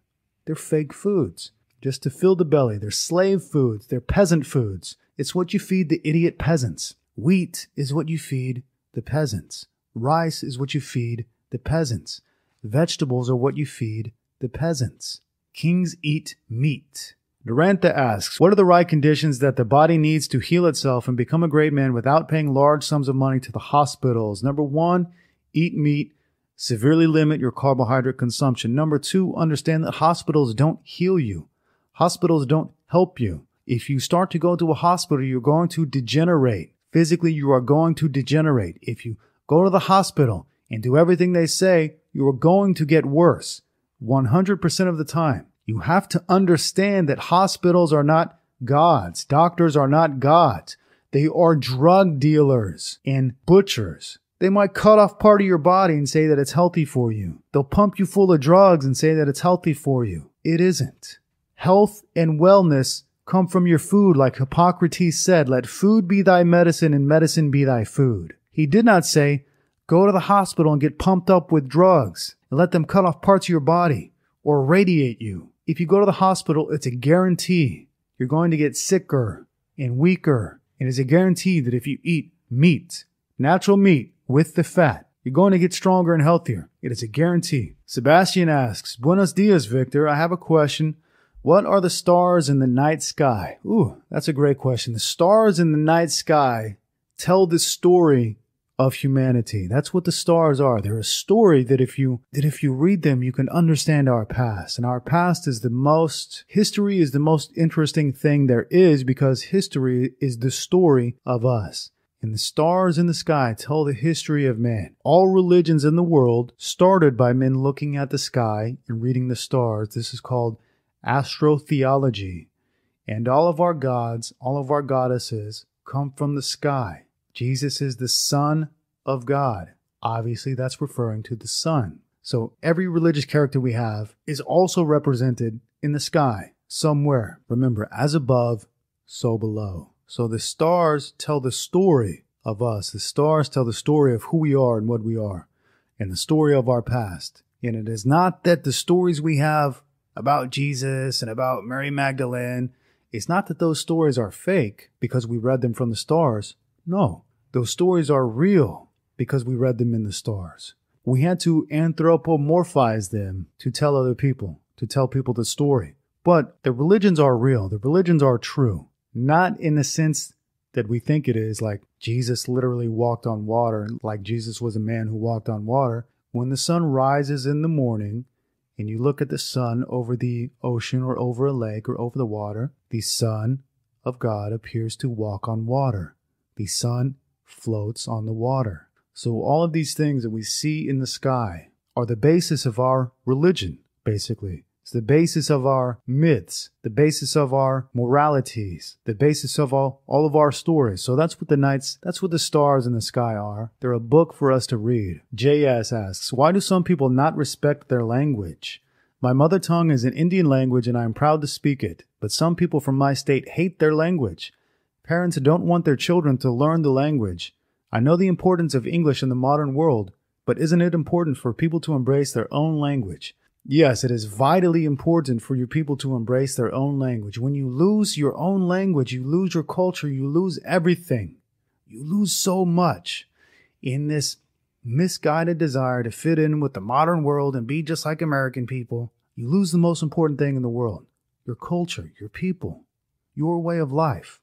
S1: They're fake foods, just to fill the belly. They're slave foods. They're peasant foods. It's what you feed the idiot peasants. Wheat is what you feed the peasants. Rice is what you feed the peasants. Vegetables are what you feed the peasants. Kings eat meat. Duranta asks, what are the right conditions that the body needs to heal itself and become a great man without paying large sums of money to the hospitals? Number 1, eat meat. Severely limit your carbohydrate consumption. Number 2, understand that hospitals don't heal you. Hospitals don't help you. If you start to go to a hospital, you're going to degenerate. Physically, you are going to degenerate. If you go to the hospital and do everything they say, you are going to get worse 100% of the time. You have to understand that hospitals are not gods. Doctors are not gods. They are drug dealers and butchers. They might cut off part of your body and say that it's healthy for you. They'll pump you full of drugs and say that it's healthy for you. It isn't. Health and wellness come from your food, like Hippocrates said, let food be thy medicine and medicine be thy food. He did not say, go to the hospital and get pumped up with drugs and let them cut off parts of your body or radiate you. If you go to the hospital, it's a guarantee you're going to get sicker and weaker. It is a guarantee that if you eat meat, natural meat with the fat, you're going to get stronger and healthier. It is a guarantee. Sebastian asks, Buenos dias, Victor. I have a question. What are the stars in the night sky? Ooh, that's a great question. The stars in the night sky tell the story of humanity. That's what the stars are. They're a story that if you read them, you can understand our past. And our past is history is the most interesting thing there is, because history is the story of us. And the stars in the sky tell the history of man. All religions in the world started by men looking at the sky and reading the stars. This is called astrotheology. And all of our gods, all of our goddesses come from the sky. Jesus is the Son of God. Obviously, that's referring to the sun. So every religious character we have is also represented in the sky somewhere. Remember, as above, so below. So the stars tell the story of us. The stars tell the story of who we are and what we are, and the story of our past. And it is not that the stories we have about Jesus and about Mary Magdalene, it's not that those stories are fake because we read them from the stars. No, those stories are real because we read them in the stars. We had to anthropomorphize them to tell other people, to tell people the story. But the religions are real. The religions are true. Not in the sense that we think it is, like Jesus literally walked on water, like Jesus was a man who walked on water. When the sun rises in the morning and you look at the sun over the ocean or over a lake or over the water, the Son of God appears to walk on water. The sun floats on the water. So all of these things that we see in the sky are the basis of our religion, basically. It's the basis of our myths, the basis of our moralities, the basis of all of our stories. So that's what the stars in the sky are. They're a book for us to read. JS asks, why do some people not respect their language? My mother tongue is an Indian language and I am proud to speak it, but some people from my state hate their language. Parents don't want their children to learn the language. I know the importance of English in the modern world, but isn't it important for people to embrace their own language? Yes, it is vitally important for your people to embrace their own language. When you lose your own language, you lose your culture, you lose everything. You lose so much in this misguided desire to fit in with the modern world and be just like American people. You lose the most important thing in the world, your culture, your people, your way of life.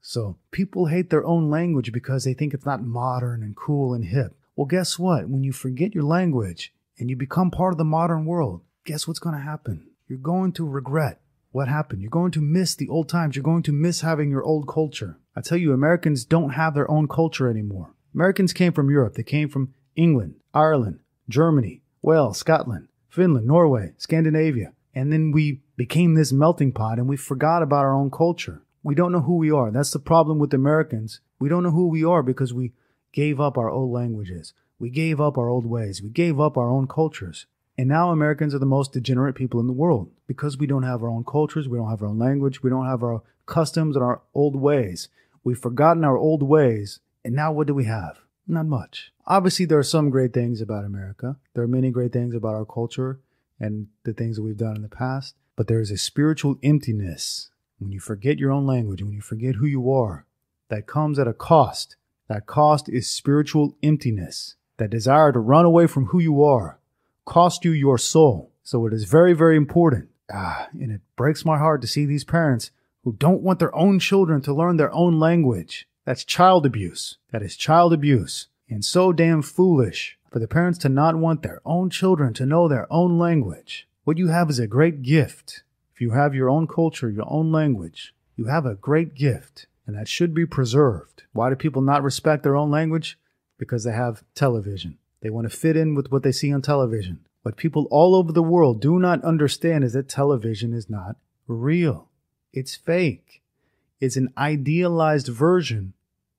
S1: So people hate their own language because they think it's not modern and cool and hip. Well, guess what? When you forget your language and you become part of the modern world, guess what's going to happen? You're going to regret what happened. You're going to miss the old times. You're going to miss having your old culture. I tell you, Americans don't have their own culture anymore. Americans came from Europe. They came from England, Ireland, Germany, Wales, Scotland, Finland, Norway, Scandinavia. And then we became this melting pot and we forgot about our own culture. We don't know who we are. That's the problem with Americans. We don't know who we are because we gave up our old languages. We gave up our old ways. We gave up our own cultures. And now Americans are the most degenerate people in the world because we don't have our own cultures, we don't have our own language, we don't have our customs and our old ways. We've forgotten our old ways, and now what do we have? Not much. Obviously, there are some great things about America. There are many great things about our culture and the things that we've done in the past, but there is a spiritual emptiness when you forget your own language, when you forget who you are, that comes at a cost. That cost is spiritual emptiness. That desire to run away from who you are cost you your soul. So it is very, very important. And it breaks my heart to see these parents who don't want their own children to learn their own language. That's child abuse. That is child abuse. And so damn foolish for the parents to not want their own children to know their own language. What you have is a great gift. If you have your own culture, your own language, you have a great gift, and that should be preserved. Why do people not respect their own language? Because they have television. They want to fit in with what they see on television. What people all over the world do not understand is that television is not real. It's fake. It's an idealized version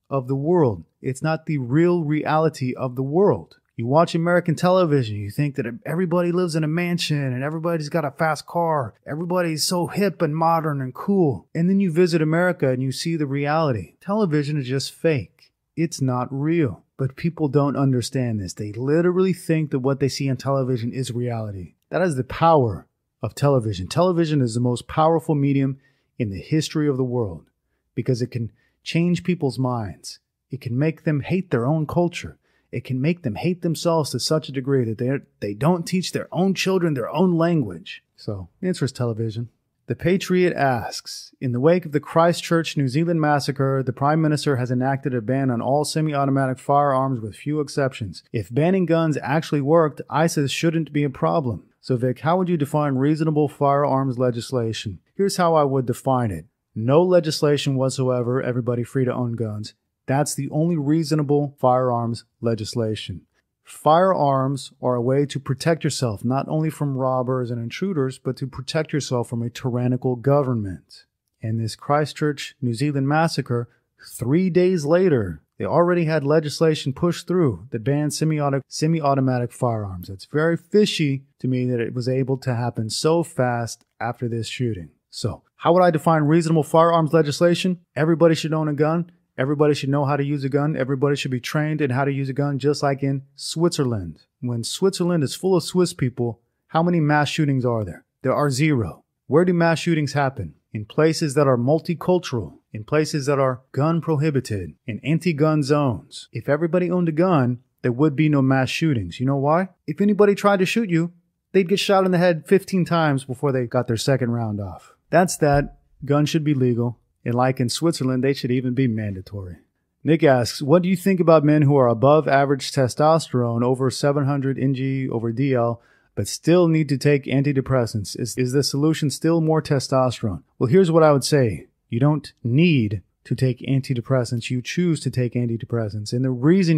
S1: of the world. It's not the real reality of the world. You watch American television, you think that everybody lives in a mansion and everybody's got a fast car. Everybody's so hip and modern and cool. And then you visit America and you see the reality. Television is just fake. It's not real. But people don't understand this. They literally think that what they see on television is reality. That is the power of television. Television is the most powerful medium in the history of the world because it can change people's minds. It can make them hate their own culture. It can make them hate themselves to such a degree that they don't teach their own children their own language. So, the answer is television. The Patriot asks, in the wake of the Christchurch, New Zealand massacre, the Prime Minister has enacted a ban on all semi-automatic firearms with few exceptions. If banning guns actually worked, ISIS shouldn't be a problem. So Vic, how would you define reasonable firearms legislation? Here's how I would define it. No legislation whatsoever, everybody free to own guns. That's the only reasonable firearms legislation. Firearms are a way to protect yourself, not only from robbers and intruders, but to protect yourself from a tyrannical government. And this Christchurch, New Zealand massacre, 3 days later, they already had legislation pushed through that banned semi-automatic firearms. It's very fishy to me that it was able to happen so fast after this shooting. So, how would I define reasonable firearms legislation? Everybody should own a gun. Everybody should know how to use a gun. Everybody should be trained in how to use a gun, just like in Switzerland. When Switzerland is full of Swiss people, how many mass shootings are there? There are 0. Where do mass shootings happen? In places that are multicultural, in places that are gun prohibited, in anti-gun zones. If everybody owned a gun, there would be no mass shootings. You know why? If anybody tried to shoot you, they'd get shot in the head 15 times before they got their second round off. That's that. Guns should be legal. And like in Switzerland, they should even be mandatory. Nick asks, what do you think about men who are above average testosterone, over 700 Ng over DL, but still need to take antidepressants? Is the solution still more testosterone? Well, here's what I would say. You don't need to take antidepressants. You choose to take antidepressants. And the reason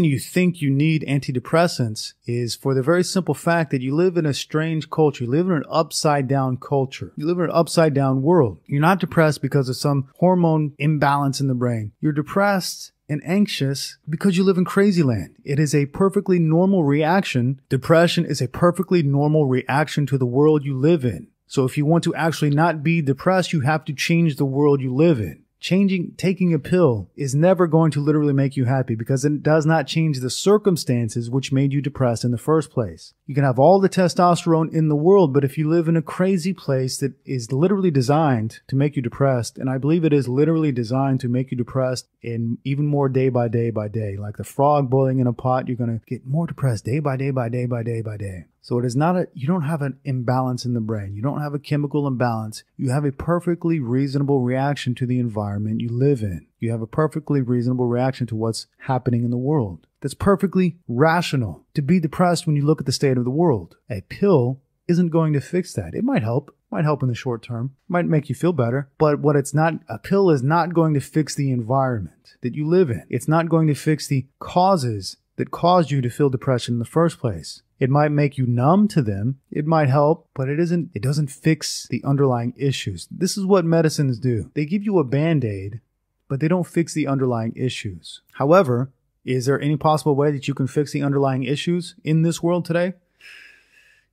S1: you think you need antidepressants is for the very simple fact that you live in a strange culture. You live in an upside down culture. You live in an upside down world. You're not depressed because of some hormone imbalance in the brain. You're depressed and anxious because you live in crazy land. It is a perfectly normal reaction. Depression is a perfectly normal reaction to the world you live in. So if you want to actually not be depressed, you have to change the world you live in. Taking a pill is never going to literally make you happy because it does not change the circumstances which made you depressed in the first place. You can have all the testosterone in the world, but if you live in a crazy place that is literally designed to make you depressed, and I believe it is literally designed to make you depressed in even more day by day by day, like the frog boiling in a pot, you're going to get more depressed day by day by day by day by day. So it is not you don't have an imbalance in the brain. You don't have a chemical imbalance. You have a perfectly reasonable reaction to the environment you live in. You have a perfectly reasonable reaction to what's happening in the world. That's perfectly rational to be depressed when you look at the state of the world. A pill isn't going to fix that. It might help. Might help in the short term. Might make you feel better. But a pill is not going to fix the environment that you live in. It's not going to fix the causes that caused you to feel depression in the first place. It might make you numb to them. It might help, but it doesn't fix the underlying issues. This is what medicines do. They give you a Band-Aid, but they don't fix the underlying issues. However, is there any possible way that you can fix the underlying issues in this world today?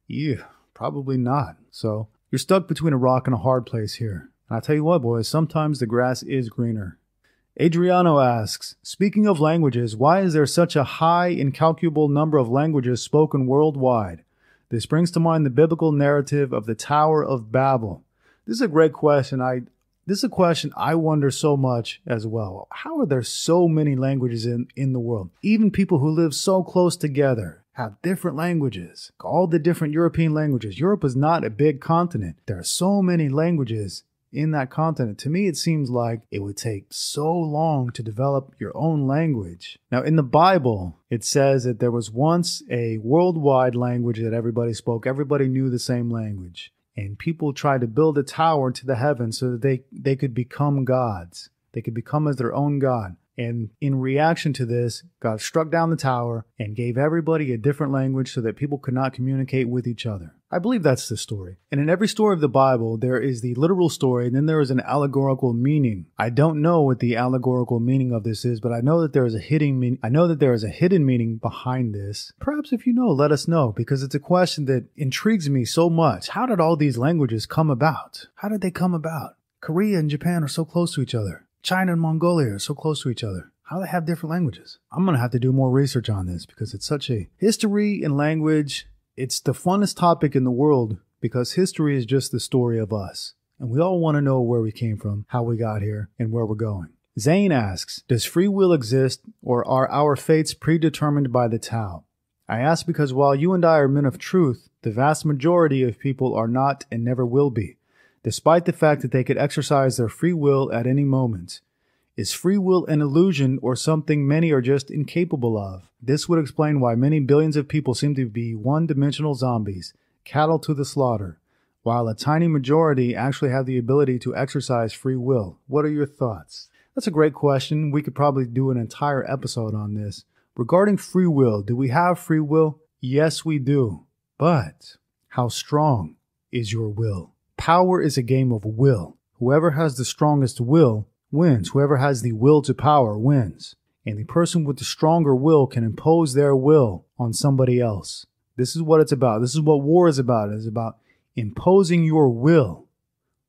S1: Yeah, probably not. So you're stuck between a rock and a hard place here. And I tell you what, boys, sometimes the grass is greener. Adriano asks, speaking of languages, why is there such a high, incalculable number of languages spoken worldwide? This brings to mind the biblical narrative of the Tower of Babel. This is a great question. This is a question I wonder so much as well. How are there so many languages in the world? Even people who live so close together have different languages. All the different European languages. Europe is not a big continent. There are so many languages in that continent. To me, it seems like it would take so long to develop your own language. Now, in the Bible, it says that there was once a worldwide language that everybody spoke. Everybody knew the same language. And people tried to build a tower to the heavens so that they could become gods. They could become as their own god. And in reaction to this, God struck down the tower and gave everybody a different language so that people could not communicate with each other. I believe that's the story. And in every story of the Bible, there is the literal story and then there is an allegorical meaning. I don't know what the allegorical meaning of this is, but I know that there is a hidden meaning behind this. Perhaps if you know, let us know, because it's a question that intrigues me so much. How did all these languages come about? How did they come about? Korea and Japan are so close to each other. China and Mongolia are so close to each other. How do they have different languages? I'm going to have to do more research on this because it's such a history and language. It's the funnest topic in the world because history is just the story of us. And we all want to know where we came from, how we got here, and where we're going. Zane asks, does free will exist or are our fates predetermined by the Tao? I ask because while you and I are men of truth, the vast majority of people are not and never will be, despite the fact that they could exercise their free will at any moment. Is free will an illusion or something many are just incapable of? This would explain why many billions of people seem to be one-dimensional zombies, cattle to the slaughter, while a tiny majority actually have the ability to exercise free will. What are your thoughts? That's a great question. We could probably do an entire episode on this. Regarding free will, do we have free will? Yes, we do. But how strong is your will? Power is a game of will. Whoever has the strongest will wins. Whoever has the will to power wins. And the person with the stronger will can impose their will on somebody else. This is what it's about. This is what war is about. It's about imposing your will,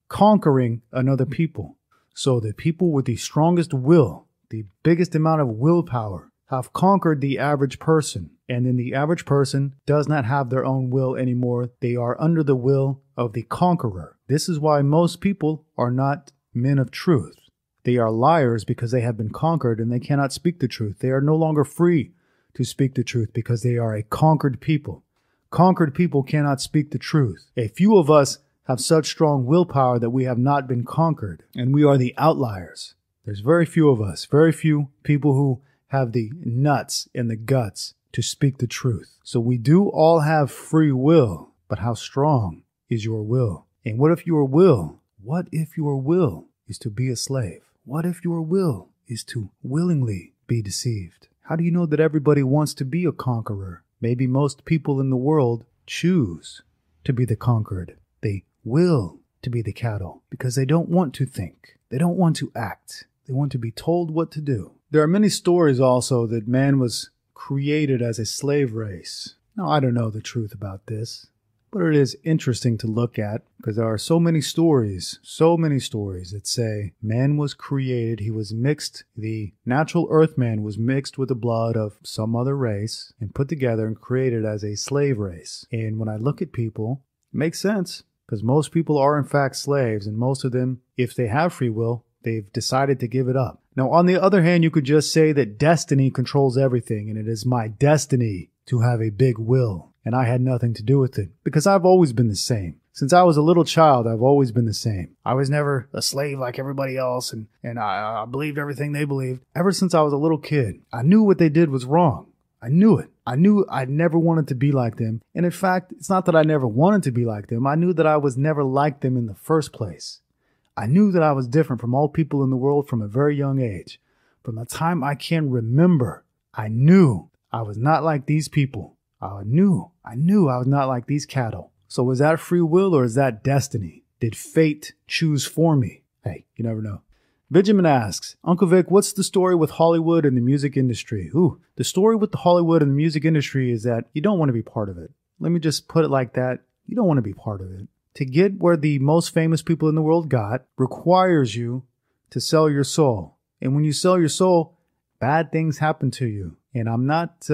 S1: conquering another people. So the people with the strongest will, the biggest amount of willpower, have conquered the average person. And then the average person does not have their own will anymore. They are under the will of the conqueror. This is why most people are not men of truth. They are liars because they have been conquered and they cannot speak the truth. They are no longer free to speak the truth because they are a conquered people. Conquered people cannot speak the truth. A few of us have such strong willpower that we have not been conquered, and we are the outliers. There's very few of us, very few people who have the nuts and the guts to speak the truth. So we do all have free will, but how strong is your will? And what if your will is to be a slave? What if your will is to willingly be deceived? How do you know that everybody wants to be a conqueror? Maybe most people in the world choose to be the conquered. They will to be the cattle because they don't want to think. They don't want to act. They want to be told what to do. There are many stories also that man was created as a slave race. Now, I don't know the truth about this, but it is interesting to look at because there are so many stories that say man was created, he was mixed, the natural earth man was mixed with the blood of some other race and put together and created as a slave race. And when I look at people, it makes sense because most people are in fact slaves, and most of them, if they have free will, they've decided to give it up. Now, on the other hand, you could just say that destiny controls everything, and it is my destiny to have a big will, and I had nothing to do with it because I've always been the same. Since I was a little child, I've always been the same. I was never a slave like everybody else, and I believed everything they believed. Ever since I was a little kid, I knew what they did was wrong. I knew it. I knew I never wanted to be like them. And in fact, it's not that I never wanted to be like them. I knew that I was never like them in the first place. I knew that I was different from all people in the world from a very young age. From the time I can remember, I knew I was not like these people. I knew I was not like these cattle. So was that free will or is that destiny? Did fate choose for me? Hey, you never know. Benjamin asks, Uncle Vic, what's the story with Hollywood and the music industry? The story with the Hollywood and the music industry is that you don't want to be part of it. let me just put it like that. You don't want to be part of it. To get where the most famous people in the world got requires you to sell your soul. And when you sell your soul, bad things happen to you. And I'm not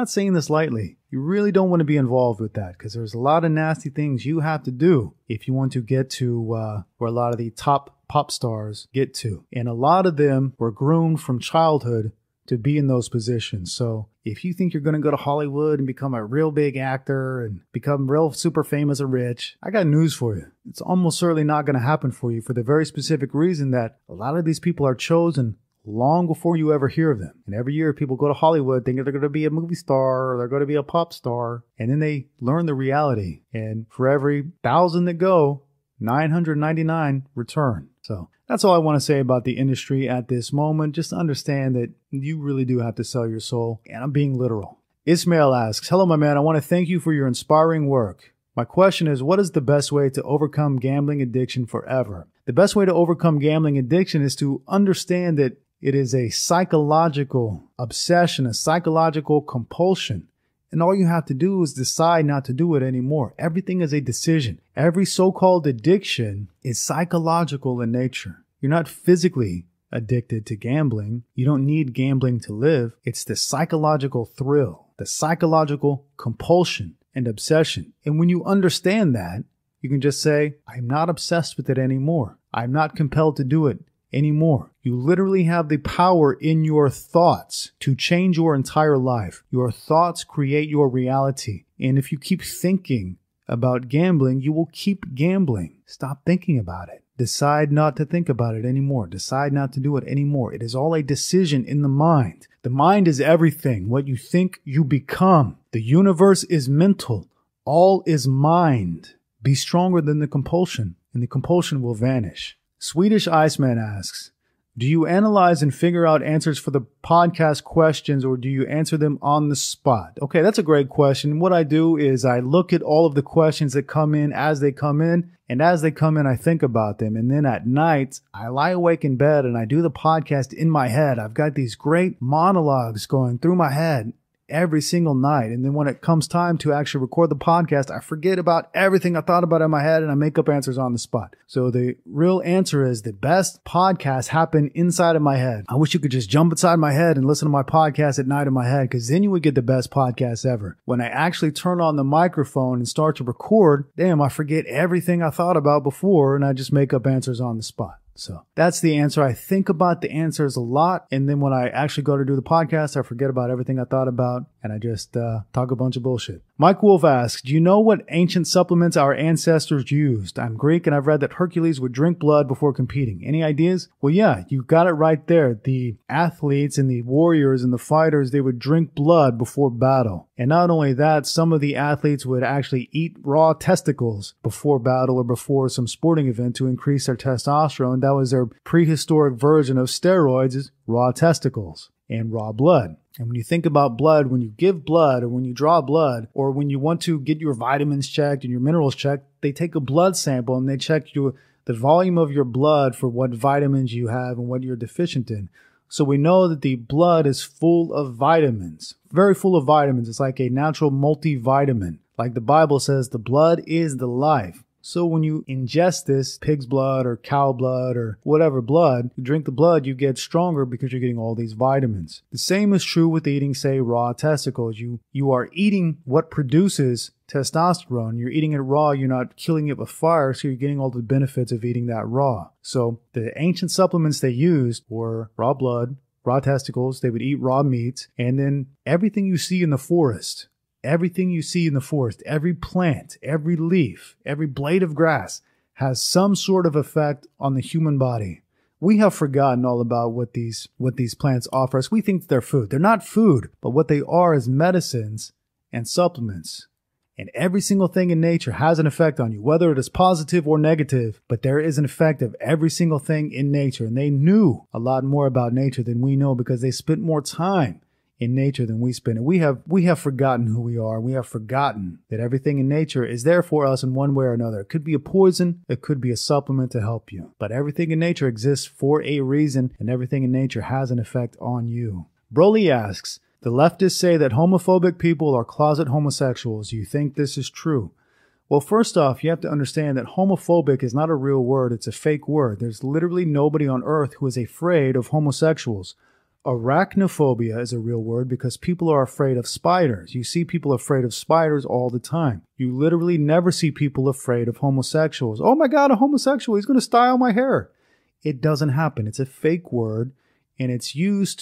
S1: saying this lightly. You really don't want to be involved with that because there's a lot of nasty things you have to do if you want to get to where a lot of the top pop stars get to. And a lot of them were groomed from childhood to be in those positions. So if you think you're going to go to Hollywood and become a real big actor and become real super famous and rich, I got news for you. It's almost certainly not going to happen for you for the very specific reason that a lot of these people are chosen long before you ever hear of them. And every year people go to Hollywood thinking they're going to be a movie star or they're going to be a pop star. And then they learn the reality. And for every 1,000 that go, 999 return. So that's all I want to say about the industry at this moment. Just understand that you really do have to sell your soul. And I'm being literal. Ismail asks, hello, my man. I want to thank you for your inspiring work. My question is, what is the best way to overcome gambling addiction forever? The best way to overcome gambling addiction is to understand that it is a psychological obsession, a psychological compulsion. And all you have to do is decide not to do it anymore. Everything is a decision. Every so-called addiction is psychological in nature. You're not physically addicted to gambling. You don't need gambling to live. It's the psychological thrill, the psychological compulsion and obsession. And when you understand that, you can just say, I'm not obsessed with it anymore. I'm not compelled to do it anymore. You literally have the power in your thoughts to change your entire life. Your thoughts create your reality. And if you keep thinking about gambling, you will keep gambling. Stop thinking about it. Decide not to think about it anymore. Decide not to do it anymore. It is all a decision in the mind. The mind is everything. What you think, you become. The universe is mental. All is mind. Be stronger than the compulsion, and the compulsion will vanish. Swedish Iceman asks, do you analyze and figure out answers for the podcast questions, or do you answer them on the spot? Okay, that's a great question. What I do is I look at all of the questions that come in as they come in, and as they come in, I think about them. And then at night, I lie awake in bed and I do the podcast in my head. I've got these great monologues going through my head every single night. And then when it comes time to actually record the podcast, I forget about everything I thought about in my head and I make up answers on the spot. So the real answer is the best podcasts happen inside of my head. I wish you could just jump inside my head and listen to my podcast at night in my head, because then you would get the best podcast ever. When I actually turn on the microphone and start to record, damn, I forget everything I thought about before and I just make up answers on the spot. So that's the answer. I think about the answers a lot. And then when I actually go to do the podcast, I forget about everything I thought about and I just talk a bunch of bullshit. Mike Wolf asks, do you know what ancient supplements our ancestors used? I'm Greek and I've read that Hercules would drink blood before competing. Any ideas? Well, yeah, you got it right there. The athletes and the warriors and the fighters, they would drink blood before battle. And not only that, some of the athletes would actually eat raw testicles before battle or before some sporting event to increase their testosterone. That was their prehistoric version of steroids, is raw testicles and raw blood. And when you think about blood, when you give blood or when you draw blood or when you want to get your vitamins checked and your minerals checked, they take a blood sample and they check the volume of your blood for what vitamins you have and what you're deficient in. So we know that the blood is full of vitamins, very full of vitamins. It's like a natural multivitamin. Like the Bible says, the blood is the life. So when you ingest this pig's blood or cow blood or whatever blood, you drink the blood, you get stronger because you're getting all these vitamins. The same is true with eating, say, raw testicles. You are eating what produces testosterone. You're eating it raw. You're not killing it with fire, so you're getting all the benefits of eating that raw. So the ancient supplements they used were raw blood, raw testicles. They would eat raw meats, and then everything you see in the forest. Everything you see in the forest, every plant, every leaf, every blade of grass has some sort of effect on the human body. We have forgotten all about what these plants offer us. We think they're food. They're not food, but what they are is medicines and supplements. And every single thing in nature has an effect on you, whether it is positive or negative, but there is an effect of every single thing in nature. And they knew a lot more about nature than we know because they spent more time in nature than we spend. And we have forgotten who we are. We have forgotten that everything in nature is there for us in one way or another. It could be a poison. It could be a supplement to help you. But everything in nature exists for a reason, and everything in nature has an effect on you. Broly asks, The leftists say that homophobic people are closet homosexuals. Do you think this is true? Well, first off, you have to understand that homophobic is not a real word. It's a fake word. There's literally nobody on earth who is afraid of homosexuals. Arachnophobia is a real word because people are afraid of spiders. You see people afraid of spiders all the time. You literally never see people afraid of homosexuals. Oh my God, a homosexual, he's going to style my hair. It doesn't happen. It's a fake word. And it's used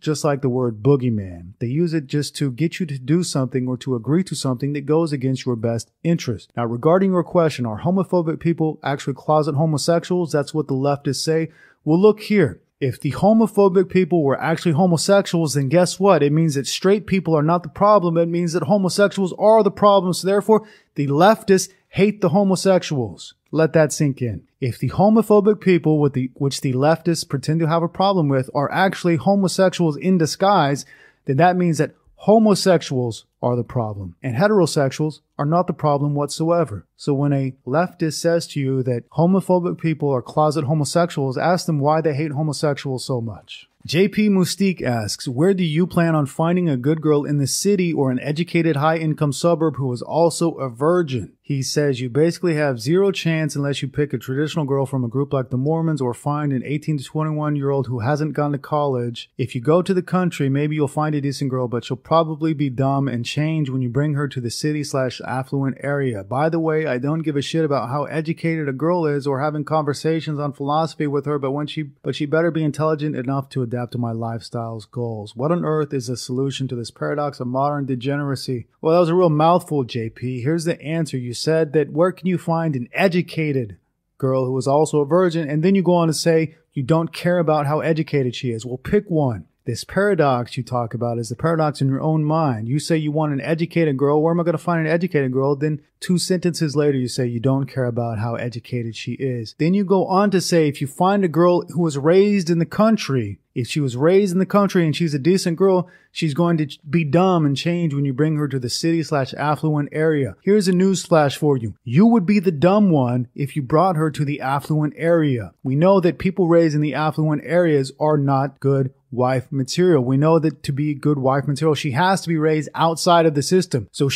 S1: just like the word boogeyman. They use it just to get you to do something or to agree to something that goes against your best interest. Now, regarding your question, are homophobic people actually closet homosexuals? That's what the leftists say. Well, look here. If the homophobic people were actually homosexuals, then guess what? It means that straight people are not the problem. It means that homosexuals are the problem. So therefore, the leftists hate the homosexuals. Let that sink in. If the homophobic people which the leftists pretend to have a problem with are actually homosexuals in disguise, then that means that homosexuals are the problem and heterosexuals are not the problem whatsoever. So when a leftist says to you that homophobic people are closet homosexuals, ask them why they hate homosexuals so much. JP Mustique asks, where do you plan on finding a good girl in the city or an educated high-income suburb who is also a virgin? He says you basically have zero chance unless you pick a traditional girl from a group like the Mormons or find an 18 to 21-year-old who hasn't gone to college. If you go to the country, maybe you'll find a decent girl, but she'll probably be dumb and change when you bring her to the city/affluent area. By the way, I don't give a shit about how educated a girl is or having conversations on philosophy with her, but she better be intelligent enough to adapt to my lifestyle's goals. What on earth is the solution to this paradox of modern degeneracy? Well, that was a real mouthful, JP. Here's the answer. You said that where can you find an educated girl who is also a virgin? And then you go on to say you don't care about how educated she is. Well, pick one. This paradox you talk about is the paradox in your own mind. You say you want an educated girl. Where am I going to find an educated girl? Then 2 sentences later, you say you don't care about how educated she is. Then you go on to say if you find a girl who was raised in the country, if she was raised in the country and she's a decent girl, she's going to be dumb and change when you bring her to the city/affluent area. Here's a news flash for you. You would be the dumb one if you brought her to the affluent area. We know that people raised in the affluent areas are not good wife material. We know that to be good wife material, she has to be raised outside of the system. So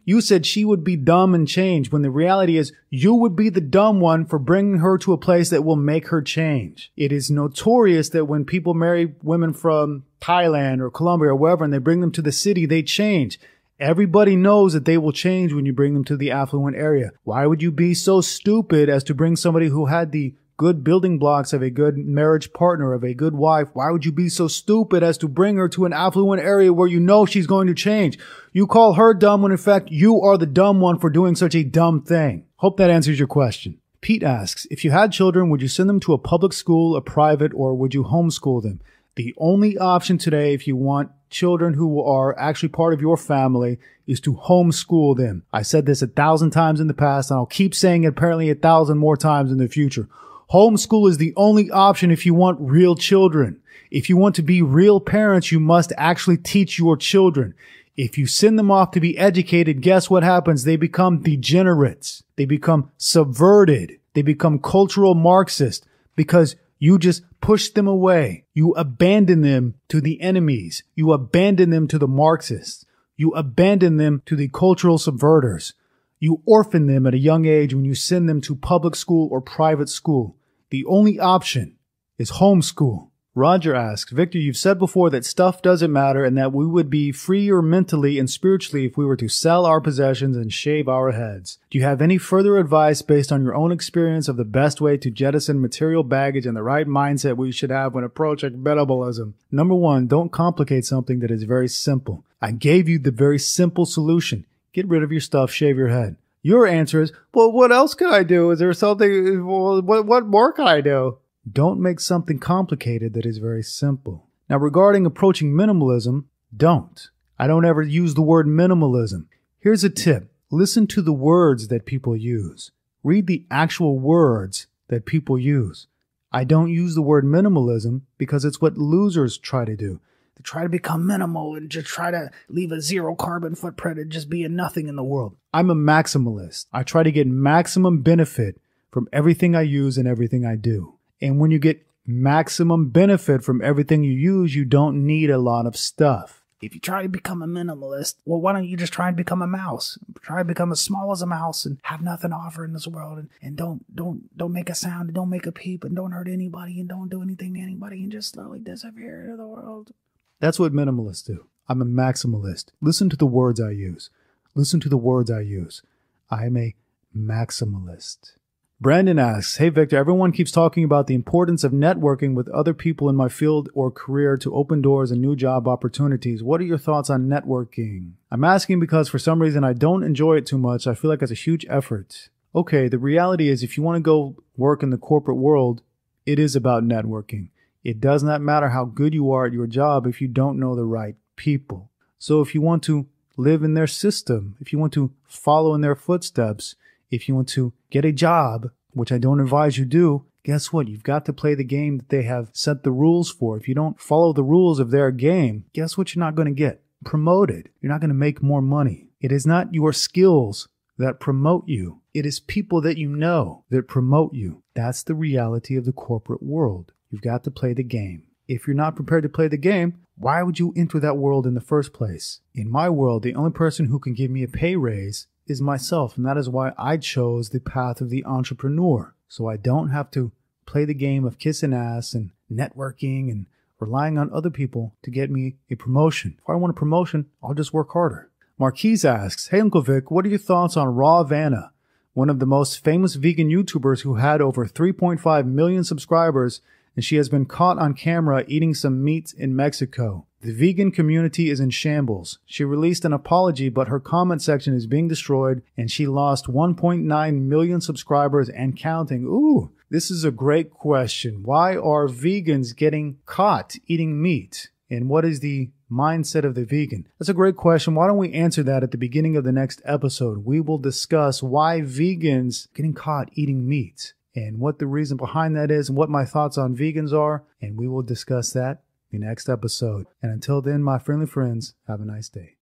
S1: you said she would be dumb and change when the reality is you would be the dumb one for bringing her to a place that will make her change. It is notorious that when people marry women from Thailand or Colombia or wherever and they bring them to the city, they change. Everybody knows that they will change when you bring them to the affluent area. Why would you be so stupid as to bring somebody who had the good building blocks of a good marriage partner, of a good wife? Why would you be so stupid as to bring her to an affluent area where you know she's going to change? You call her dumb when in fact you are the dumb one for doing such a dumb thing. Hope that answers your question. Pete asks, if you had children, would you send them to a public school, a private, or would you homeschool them? The only option today, if you want children who are actually part of your family, is to homeschool them. I said this 1,000 times in the past, and I'll keep saying it apparently 1,000 more times in the future. Homeschool is the only option if you want real children. If you want to be real parents, you must actually teach your children. If you send them off to be educated, guess what happens? They become degenerates. They become subverted. They become cultural Marxists because you just push them away. You abandon them to the enemies. You abandon them to the Marxists. You abandon them to the cultural subverters. You orphan them at a young age when you send them to public school or private school. The only option is homeschool. Roger asks, Victor, you've said before that stuff doesn't matter and that we would be freer mentally and spiritually if we were to sell our possessions and shave our heads. Do you have any further advice based on your own experience of the best way to jettison material baggage and the right mindset we should have when approaching minimalism? Number 1, don't complicate something that is very simple. I gave you the very simple solution. Get rid of your stuff, shave your head. Your answer is, well, what else can I do? Is there something, what more can I do? Don't make something complicated that is very simple. Now, regarding approaching minimalism, don't. I don't ever use the word minimalism. Here's a tip. Listen to the words that people use. Read the actual words that people use. I don't use the word minimalism because it's what losers try to do. They try to become minimal and just try to leave a zero carbon footprint and just be a nothing in the world. I'm a maximalist. I try to get maximum benefit from everything I use and everything I do. And when you get maximum benefit from everything you use, you don't need a lot of stuff.
S2: if you try to become a minimalist, well, why don't you just try and become a mouse? Try to become as small as a mouse and have nothing to offer in this world, and don't make a sound, and don't make a peep, and don't hurt anybody, and don't do anything to anybody, and just slowly disappear into the world.
S1: That's what minimalists do. I'm a maximalist. Listen to the words I use. Listen to the words I use. I am a maximalist. Brandon asks, hey Victor, everyone keeps talking about the importance of networking with other people in my field or career to open doors and new job opportunities. What are your thoughts on networking? I'm asking because for some reason I don't enjoy it too much. I feel like it's a huge effort. Okay, the reality is if you want to go work in the corporate world, it is about networking. It does not matter how good you are at your job if you don't know the right people. So if you want to live in their system, if you want to follow in their footsteps, if you want to get a job, which I don't advise you do, guess what? You've got to play the game that they have set the rules for. If you don't follow the rules of their game, guess what you're not going to get? Promoted. You're not going to make more money. It is not your skills that promote you. It is people that you know that promote you. That's the reality of the corporate world. You've got to play the game. If you're not prepared to play the game, why would you enter that world in the first place? In my world, the only person who can give me a pay raise is myself, and that is why I chose the path of the entrepreneur. So I don't have to play the game of kissing ass and networking and relying on other people to get me a promotion. If I want a promotion, I'll just work harder. Marquise asks, hey Uncle Vic, what are your thoughts on Raw Vanna, one of the most famous vegan YouTubers who had over 3.5 million subscribers, and she has been caught on camera eating some meat in Mexico. The vegan community is in shambles. She released an apology, but her comment section is being destroyed, and she lost 1.9 million subscribers and counting. Ooh, this is a great question. Why are vegans getting caught eating meat? And what is the mindset of the vegan? That's a great question. Why don't we answer that at the beginning of the next episode? We will discuss why vegans getting caught eating meat and what the reason behind that is and what my thoughts on vegans are. And we will discuss that in the next episode. And until then, my friendly friends, have a nice day.